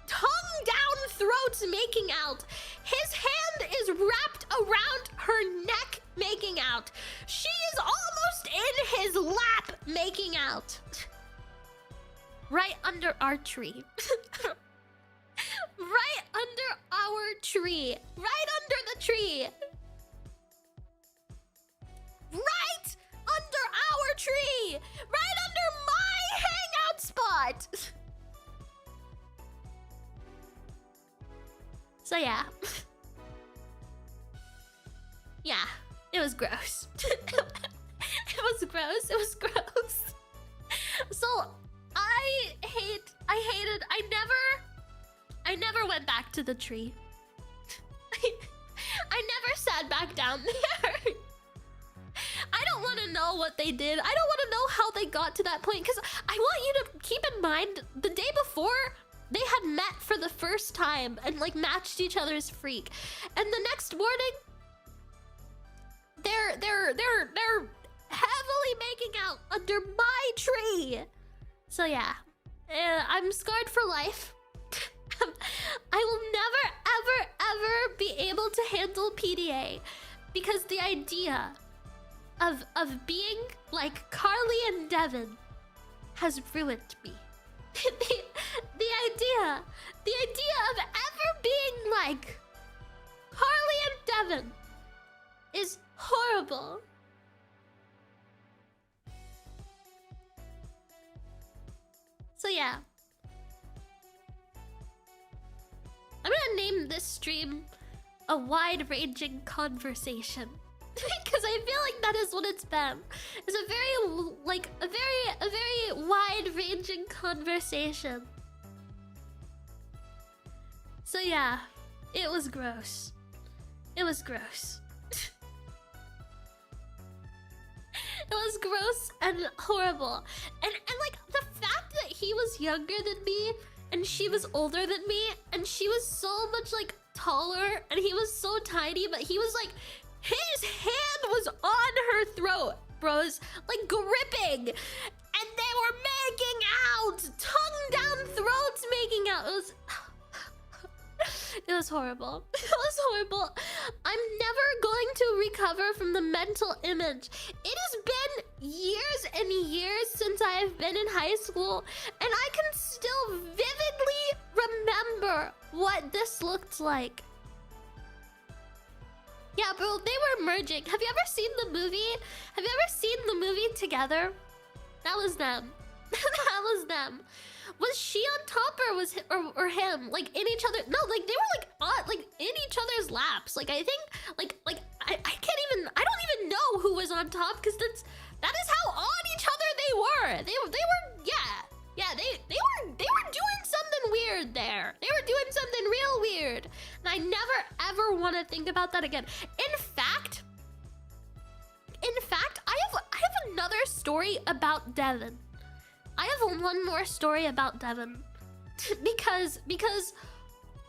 tongue down throats making out. His hand is wrapped around her neck making out. She is almost in his lap making out. Right under our tree. Right under our tree. Right under the tree. Right under our tree. Right under my hangout spot. So yeah. Yeah, it was gross. It was gross. It was gross. So I never went back to the tree. I never sat back down there. I don't want to know what they did. I don't want to know how they got to that point, because I want you to keep in mind the day before they had met for the first time and like matched each other's freak, and the next morning they're heavily making out under my tree. So yeah, I'm scarred for life. I will never, ever be able to handle PDA, because the idea of being like Carly and Devin has ruined me. the idea of ever being like Carly and Devin is horrible. So yeah. I'm gonna name this stream a wide-ranging conversation. Because I feel like that is what it's been. It's a very wide-ranging conversation. So yeah, it was gross. It was gross. It was gross and horrible. And like the fact that he was younger than me and she was older than me, and she was so much like taller and he was so tiny, but he was like, his hand was on her throat, bros, like gripping, and they were making out, tongue down throats making out. It was horrible. It was horrible. I'm never going to recover from the mental image. It has been years and years since I have been in high school, and I can still vividly remember what this looked like. Yeah, bro, they were merging. Have you ever seen the movie? Have you ever seen the movie Together? That was them. That was them. Was she on top or him? Like in each other? No, like they were like on, like in each other's laps. Like I think I can't even, I don't even know who was on top, because that is how on each other they were. They were they were doing something weird there. They were doing something real weird. And I never ever want to think about that again. In fact, another story about Devin. I have one more story about Devin. because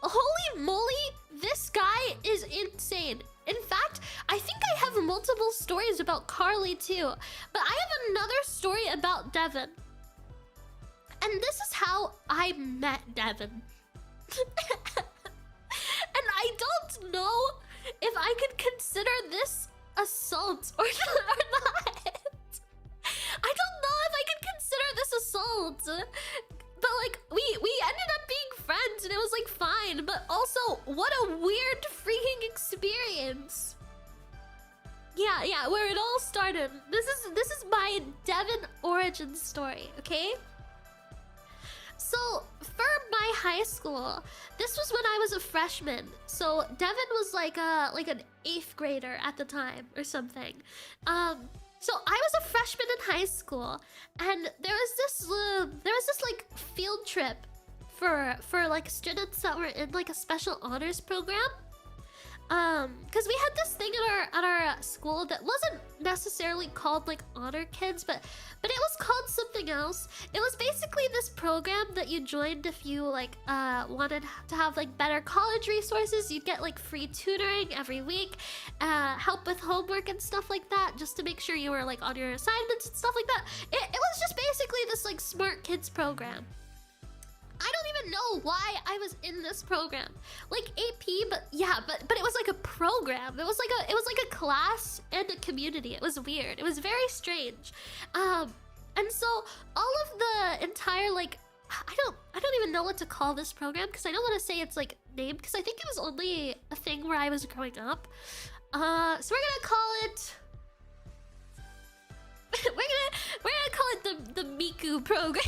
holy moly, this guy is insane. In fact, I think I have multiple stories about Carly too, but I have another story about Devin. And this is how I met Devin. And I don't know if I could consider this assault or not. I don't know if I could consider this assault. But like, we ended up being friends and it was like fine, but also what a weird freaking experience. Yeah, where it all started. This is my Devin origin story, okay? So for my high school, this was when I was a freshman. So Devin was like an 8th grader at the time or something. So I was a freshman in high school, and there was this like field trip for like students that were in like a special honors program. Because we had this thing at our school that wasn't necessarily called like honor kids, but it was called something else. It was basically this program that you joined if you like wanted to have like better college resources. You'd get like free tutoring every week, help with homework and stuff like that, just to make sure you were like on your assignments and stuff like that. It was just basically this like smart kids program. I don't even know why I was in this program, like AP, but yeah, but it was like a program. It was like a class and a community. It was weird. It was very strange, and so all of the entire like, I don't even know what to call this program because I don't want to say it's like named because I think it was only a thing where I was growing up. So we're gonna call it. we're gonna call it the Miku program.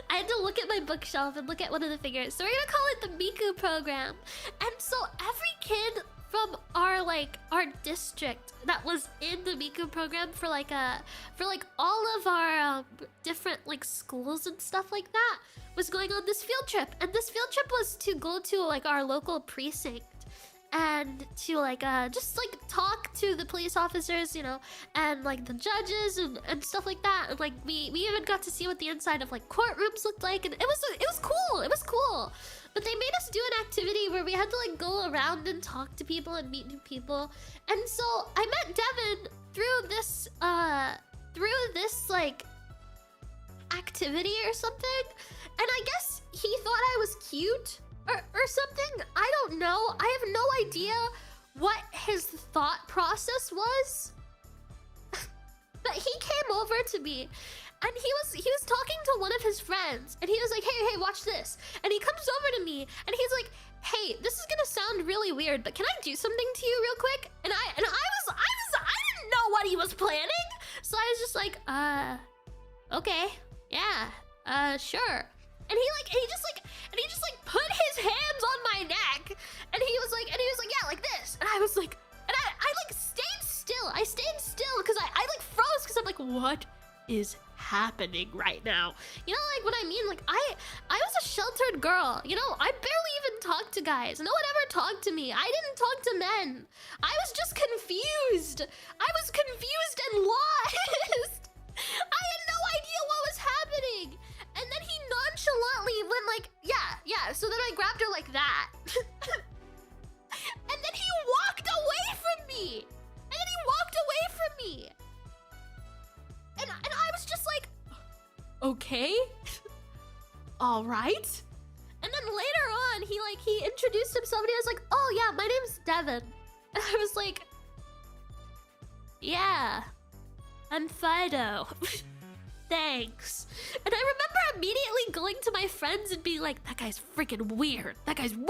I had to look at my bookshelf and look at one of the figures. So we're gonna call it the Miku program. And so every kid from our district that was in the Miku program for all of our different like schools and stuff like that was going on this field trip. And this field trip was to go to like our local precinct and to like just like talk to the police officers, you know, and like the judges and stuff like that. And like we even got to see what the inside of like courtrooms looked like, and it was cool. But they made us do an activity where we had to like go around and talk to people and meet new people. And so I met Devin through this like activity or something. And I guess he thought I was cute or something. I don't know. I have no idea what his thought process was. But he came over to me and he was talking to one of his friends, and he was like, hey, watch this. And he comes over to me and he's like, hey, this is gonna sound really weird, but can I do something to you real quick? And I didn't know what he was planning. So I was just like, okay, yeah, sure. And he just put his hands on my neck, and he was like, yeah, like this. And I was like, and I like stayed still. I stayed still because I like froze because I'm like, what is happening right now? You know, like what I mean? Like I was a sheltered girl. You know, I barely even talked to guys. No one ever talked to me. I didn't talk to men. I was just confused. I was confused and lost. I had no idea what was happening. And then he nonchalantly went like, yeah. So then I grabbed her like that. And then he walked away from me. And I was just like, okay, all right. And then later on, he introduced himself and he was like, oh yeah, my name's Devin. And I was like, yeah, I'm Fido. Thanks. And I remember immediately going to my friends and being like, that guy's freaking weird. But then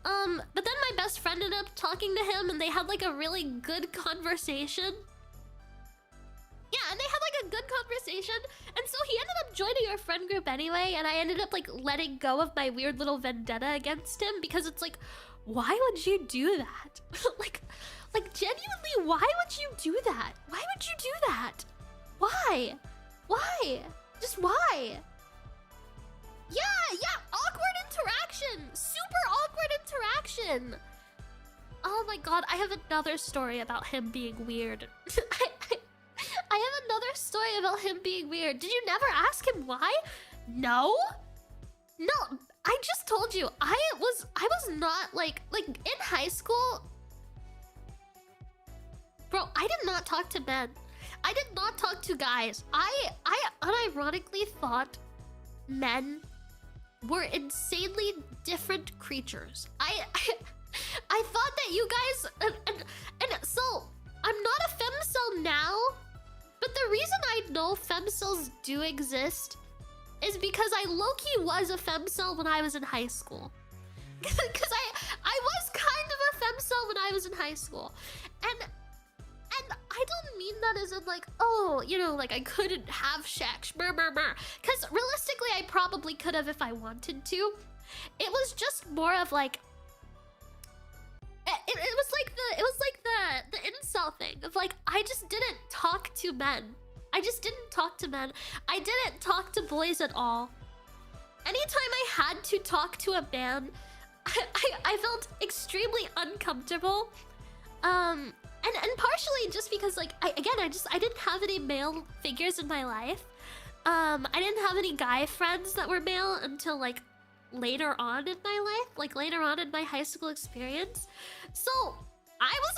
my best friend ended up talking to him and they had like a really good conversation. Yeah, and they had like a good conversation. And so he ended up joining our friend group anyway, and I ended up like letting go of my weird little vendetta against him because it's like, why would you do that? like genuinely, why would you do that? Why would you do that? Why? Just why? Yeah, awkward interaction. Super awkward interaction. Oh my god, I have another story about him being weird. another story about him being weird. Did you never ask him why? No? No, I just told you. I was not like in high school. Bro, I did not talk to men. I did not talk to guys. I unironically thought men were insanely different creatures. I thought that you guys and so I'm not a femcel now, but the reason I know femcels do exist is because I low-key was a femcel when I was in high school. Because I was kind of a femcel when I was in high school. And I don't mean that as in like, oh, you know, like I couldn't have sex, because realistically I probably could have if I wanted to. It was just more of like, it was like the incel thing of like, I just didn't talk to men. I just didn't talk to men. I didn't talk to boys at all. Anytime I had to talk to a man, I felt extremely uncomfortable. And partially just because like I didn't have any male figures in my life. I didn't have any guy friends that were male until like later on in my life, like later on in my high school experience. So I was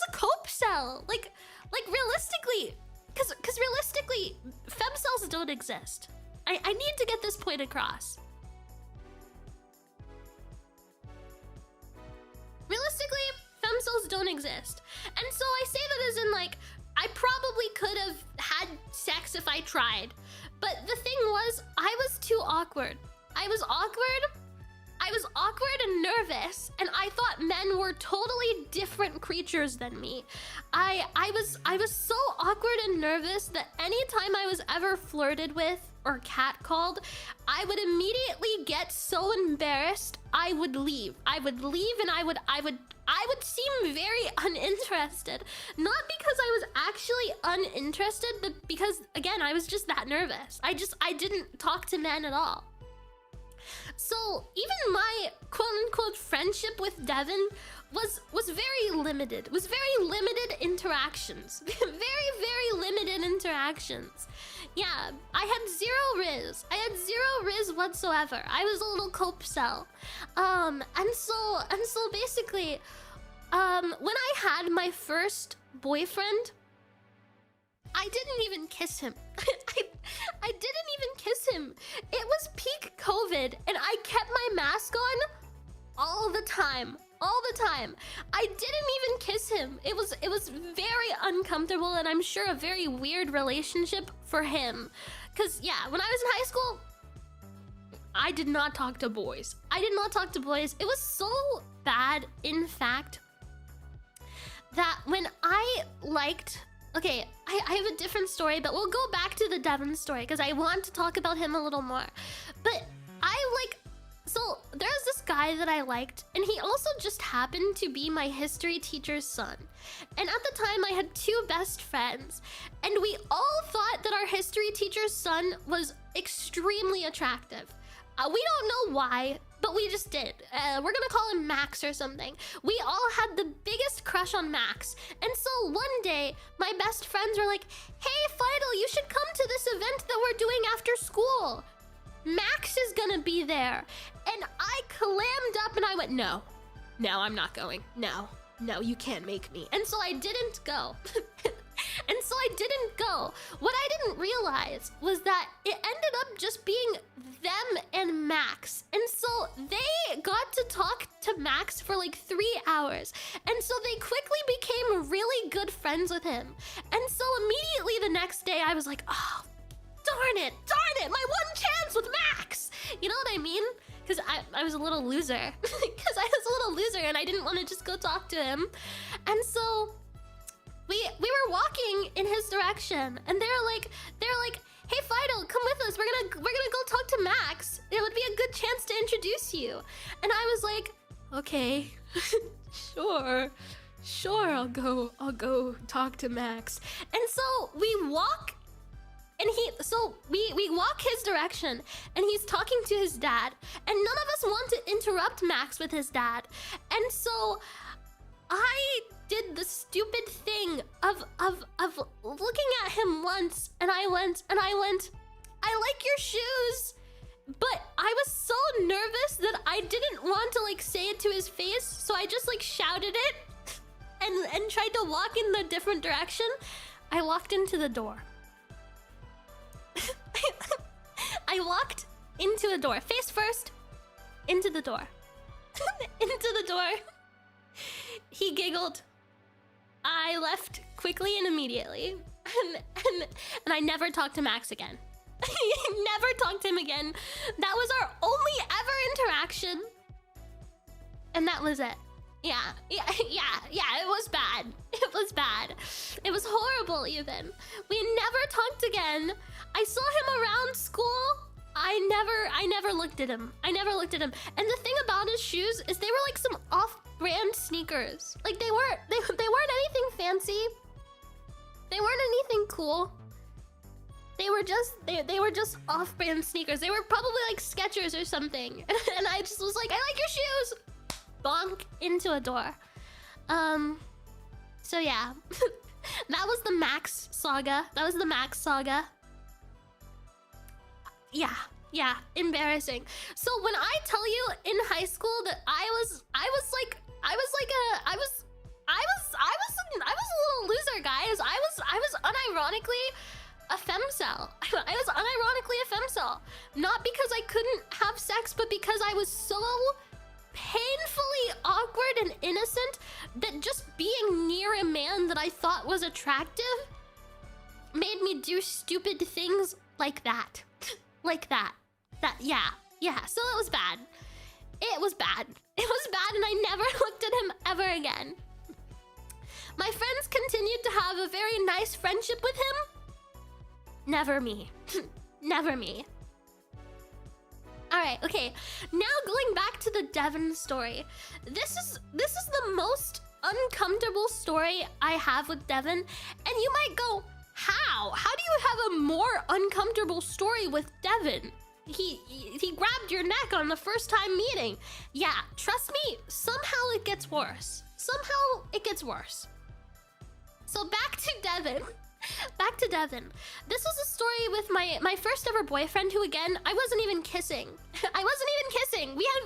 a cope cell. Like realistically, because realistically, femcells don't exist. I need to get this point across. Realistically, femcells don't exist. And so I say that as in like, I probably could have had sex if I tried. But the thing was, I was too awkward. I was awkward and nervous, and I thought men were totally different creatures than me. I was so awkward and nervous that anytime I was ever flirted with or catcalled, I would immediately get so embarrassed, I would leave. I would leave and I would seem very uninterested. Not because I was actually uninterested, but because, again, I was just that nervous. I didn't talk to men at all. So even my quote-unquote friendship with Devin was very limited. Was very limited interactions. very limited interactions. Yeah, I had zero Riz. I had zero Riz whatsoever. I was a little cope cell. And so basically, when I had my first boyfriend, I didn't even kiss him. I didn't even kiss him. It was peak COVID, and I kept my mask on all the time. All the time. I didn't even kiss him. It was very uncomfortable, and I'm sure a very weird relationship for him. Cause yeah, when I was in high school, I did not talk to boys. I did not talk to boys. It was so bad, in fact, that when I liked... Okay, I have a different story, but we'll go back to the Devin story because I want to talk about him a little more. But so there's this guy that I liked, and he also just happened to be my history teacher's son. And at the time, I had two best friends, and we all thought that our history teacher's son was extremely attractive. We don't know why, but we just did. We're gonna call him Max or something. We all had the biggest crush on Max. And so one day, my best friends were like, hey, Fido, you should come to this event that we're doing after school. Max is gonna be there. And I clammed up and I went, no, I'm not going. No, you can't make me. And so I didn't go. What I didn't realize was that it ended up just being them and Max. And so they got to talk to Max for like 3 hours. And so they quickly became really good friends with him. And so immediately the next day I was like, oh, darn it, my one chance with Max. You know what I mean? Because I was a little loser. And I didn't want to just go talk to him. And so we were walking in his direction, and they're like, hey Fido, come with us. We're gonna go talk to Max. It would be a good chance to introduce you. And I was like, okay, sure, I'll go talk to Max. And so we walk. And we walk his direction, and he's talking to his dad, and none of us want to interrupt Max with his dad. And so I did the stupid thing of looking at him once, and I went, I like your shoes. But I was so nervous that I didn't want to like say it to his face, so I just like shouted it and tried to walk in the different direction. I walked into the door. I walked into the door, face first, into the door. Into the door. He giggled. I left quickly and immediately. And I never talked to Max again. Never talked to him again. That was our only ever interaction. And that was it. Yeah, it was bad. It was bad. It was horrible even. We never talked again. I saw him around school. I never looked at him. I never looked at him. And the thing about his shoes is they were like some off-brand sneakers. Like they weren't anything fancy. They weren't anything cool. They were just off-brand sneakers. They were probably like Skechers or something. And I just was like, I like your shoes. Bonk into a door. So yeah. That was the Max saga. Yeah, embarrassing. So when I tell you in high school that I was a little loser, guys. I was unironically a femcel. I was unironically a femcel. Not because I couldn't have sex, but because I was so painfully awkward and innocent that just being near a man that I thought was attractive made me do stupid things like that. Like that. Yeah. So it was bad. It was bad, and I never looked at him ever again. My friends continued to have a very nice friendship with him. Never me. Never me. Alright, okay. Now going back to the Devin story. This is the most uncomfortable story I have with Devin. And you might go, how? How do you have a more uncomfortable story with Devin? He grabbed your neck on the first time meeting. Yeah, trust me, somehow it gets worse. So back to Devin. This was a story with my first ever boyfriend, who again, I wasn't even kissing. We hadn't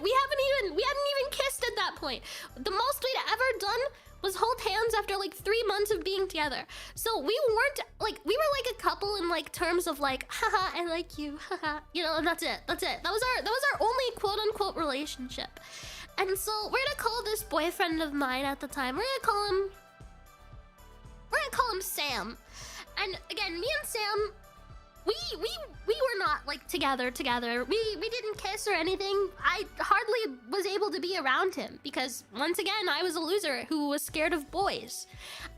even kissed at that point. The most we'd ever done was hold hands after like 3 months of being together. So we weren't like, we were like a couple in like terms of like, haha, I like you, haha, you know, and that's it. That was our only quote unquote relationship. And so we're gonna call this boyfriend of mine at the time, we're gonna call him Sam. And again, me and Sam, we were not like together. We didn't kiss or anything. I hardly was able to be around him because once again, I was a loser who was scared of boys.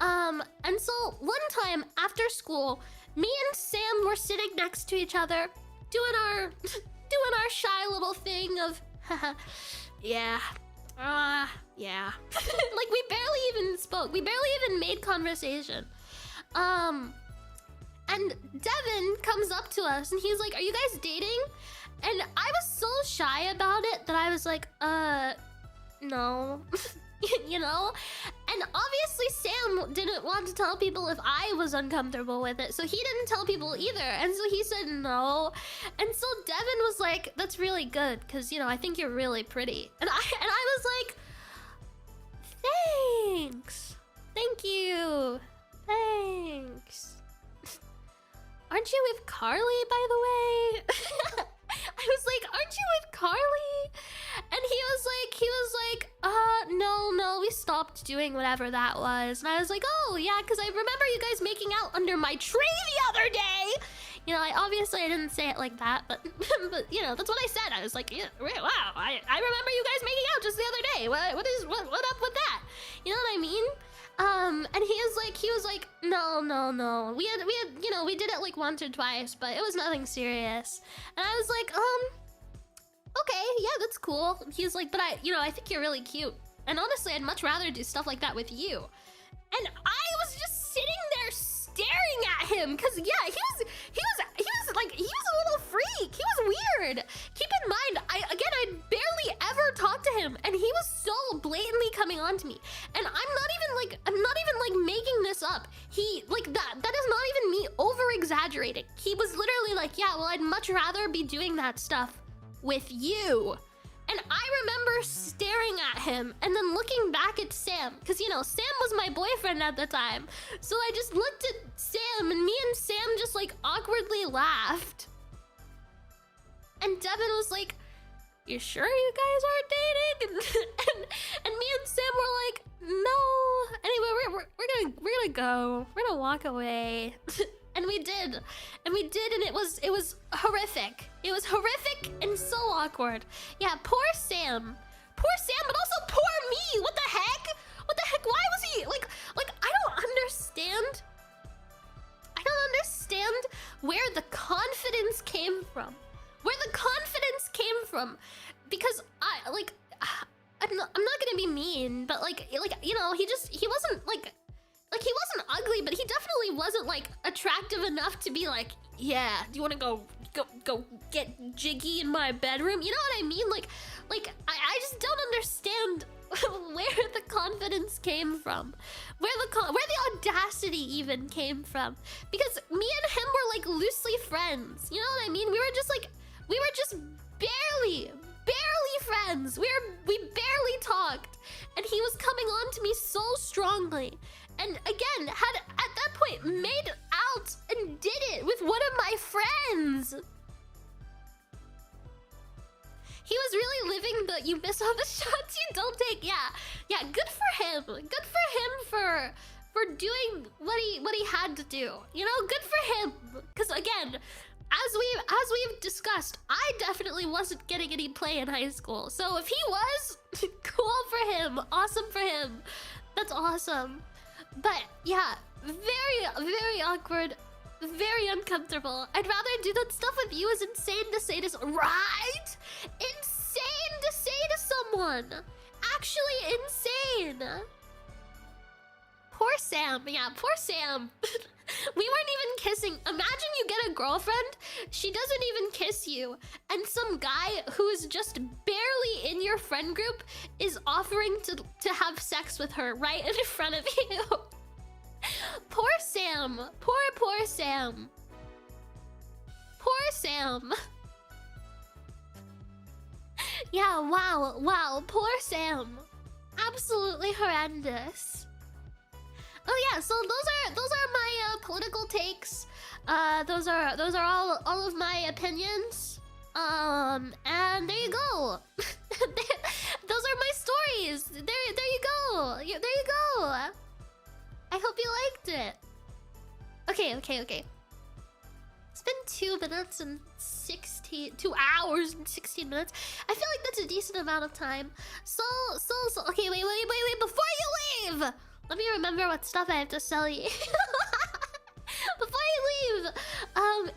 And so one time after school, me and Sam were sitting next to each other, doing our shy little thing of, yeah. Yeah. Like we barely even spoke. We barely even made conversation. And Devin comes up to us and he's like, are you guys dating? And I was so shy about it that I was like, no. You know? And obviously Sam didn't want to tell people if I was uncomfortable with it, so he didn't tell people either. And so he said no. And so Devin was like, that's really good, because, you know, I think you're really pretty. And I was like, thanks. Thank you. Thanks. Aren't you with Carly, by the way? I was like, aren't you with Carly? And he was like, no, we stopped doing whatever that was. And I was like, oh, yeah, because I remember you guys making out under my tree the other day. You know, I didn't say it like that, but you know, that's what I said. I was like, yeah, wow, I remember you guys making out just the other day. What up with that? You know what I mean? And he was like, no. We had, you know, we did it like once or twice, but it was nothing serious. And I was like, okay, yeah, that's cool. He's like, but I think you're really cute. And honestly, I'd much rather do stuff like that with you. And I was just sitting there staring at him, cause yeah, he was a little freak. He was weird. Keep in mind, I barely ever talked to him, and he was so blatantly coming coming on to me. And I'm not even making this up. He, like, that is not even me over-exaggerating. He was literally like, yeah, well, I'd much rather be doing that stuff with you. And I remember staring at him and then looking back at Sam, because, you know, Sam was my boyfriend at the time. So I just looked at Sam, and me and Sam just, like, awkwardly laughed. And Devin was like, you sure you guys aren't dating? And me and Sam were like, no. Anyway, we're gonna go. We're gonna walk away. And we did. And it was horrific. It was horrific and so awkward. Yeah, poor Sam. Poor Sam, but also poor me. What the heck? What the heck? Why was he like I don't understand. I don't understand where the confidence came from. Where the confidence came from. Because I'm not gonna be mean, but like you know, he wasn't like he wasn't ugly, but he definitely wasn't like attractive enough to be like, yeah, do you want to go get jiggy in my bedroom? You know what I mean? Like I just don't understand where the confidence came from, where the audacity even came from. Because me and him were like loosely friends. You know what I mean? We were just barely friends. We barely talked, and he was coming on to me so strongly. And again, had at that point made out and did it with one of my friends. He was really living the you miss all the shots you don't take. Yeah, good for him. Good for him for doing what he had to do. You know, good for him. Because again, as we've discussed, I definitely wasn't getting any play in high school. So if he was, cool for him. Awesome for him. That's awesome. But yeah, very awkward, very uncomfortable. I'd rather do that stuff with you. Is insane to say to right? Insane to say to someone. Actually insane. Poor Sam. Yeah, poor Sam. We weren't even kissing. Imagine you get a girlfriend, she doesn't even kiss you, and some guy who is just barely in your friend group is offering to have sex with her right in front of you. Poor Sam. Poor Sam. Poor Sam. Yeah, wow, poor Sam. Absolutely horrendous. Oh yeah, so those are my political takes. Those are all of my opinions. And there you go. Those are my stories. There you go. There you go. I hope you liked it. Okay. It's been 2 minutes and 2 hours and 16 minutes. I feel like that's a decent amount of time. So okay, wait, before you leave! Let me remember what stuff I have to sell you. Before you leave,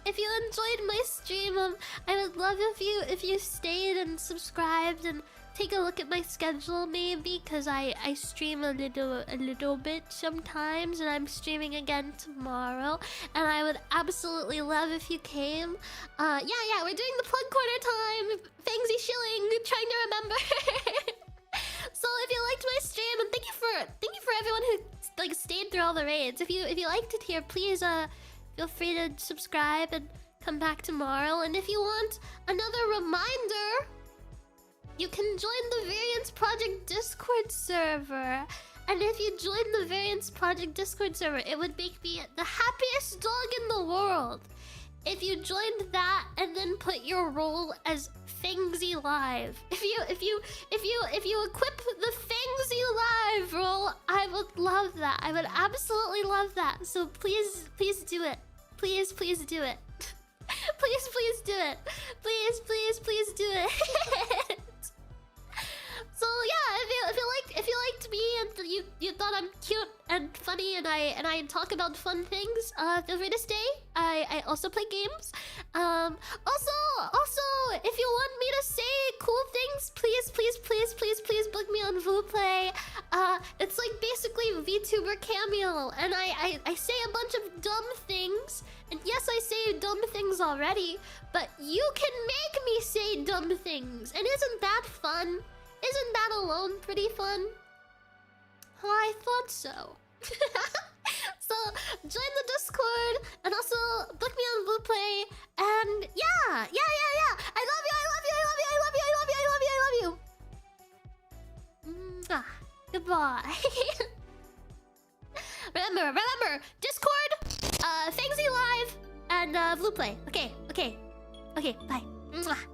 if you enjoyed my stream, I would love if you stayed and subscribed and take a look at my schedule maybe, because I stream a little bit sometimes, and I'm streaming again tomorrow, and I would absolutely love if you came. Yeah, we're doing the plug corner time. Fangsie Shilling, trying to remember. So if you liked my stream, and thank you for everyone who like stayed through all the raids. If you liked it here, please feel free to subscribe and come back tomorrow. And if you want another reminder, you can join the Variance Project Discord server. And if you join the Variance Project Discord server, it would make me the happiest dog in the world. If you joined that and then put your role as Fangsie Live. If you equip the Fangsie Live role, I would love that. I would absolutely love that. So please do it. Please do it. please do it. Please do it. So yeah, if you liked me and you thought I'm cute and funny and I talk about fun things, feel free to stay. I also play games. Also, if you want me to say cool things, please book me on VooPlay. It's like basically VTuber cameo, and I say a bunch of dumb things. And yes, I say dumb things already, but you can make me say dumb things. And isn't that fun? Isn't that alone pretty fun? Oh, I thought so. So join the Discord and also book me on Blueplay. And yeah. I love you. Mwah. Goodbye. Remember, Discord, Fangsie Live, and Blueplay. Okay, bye. Mwah.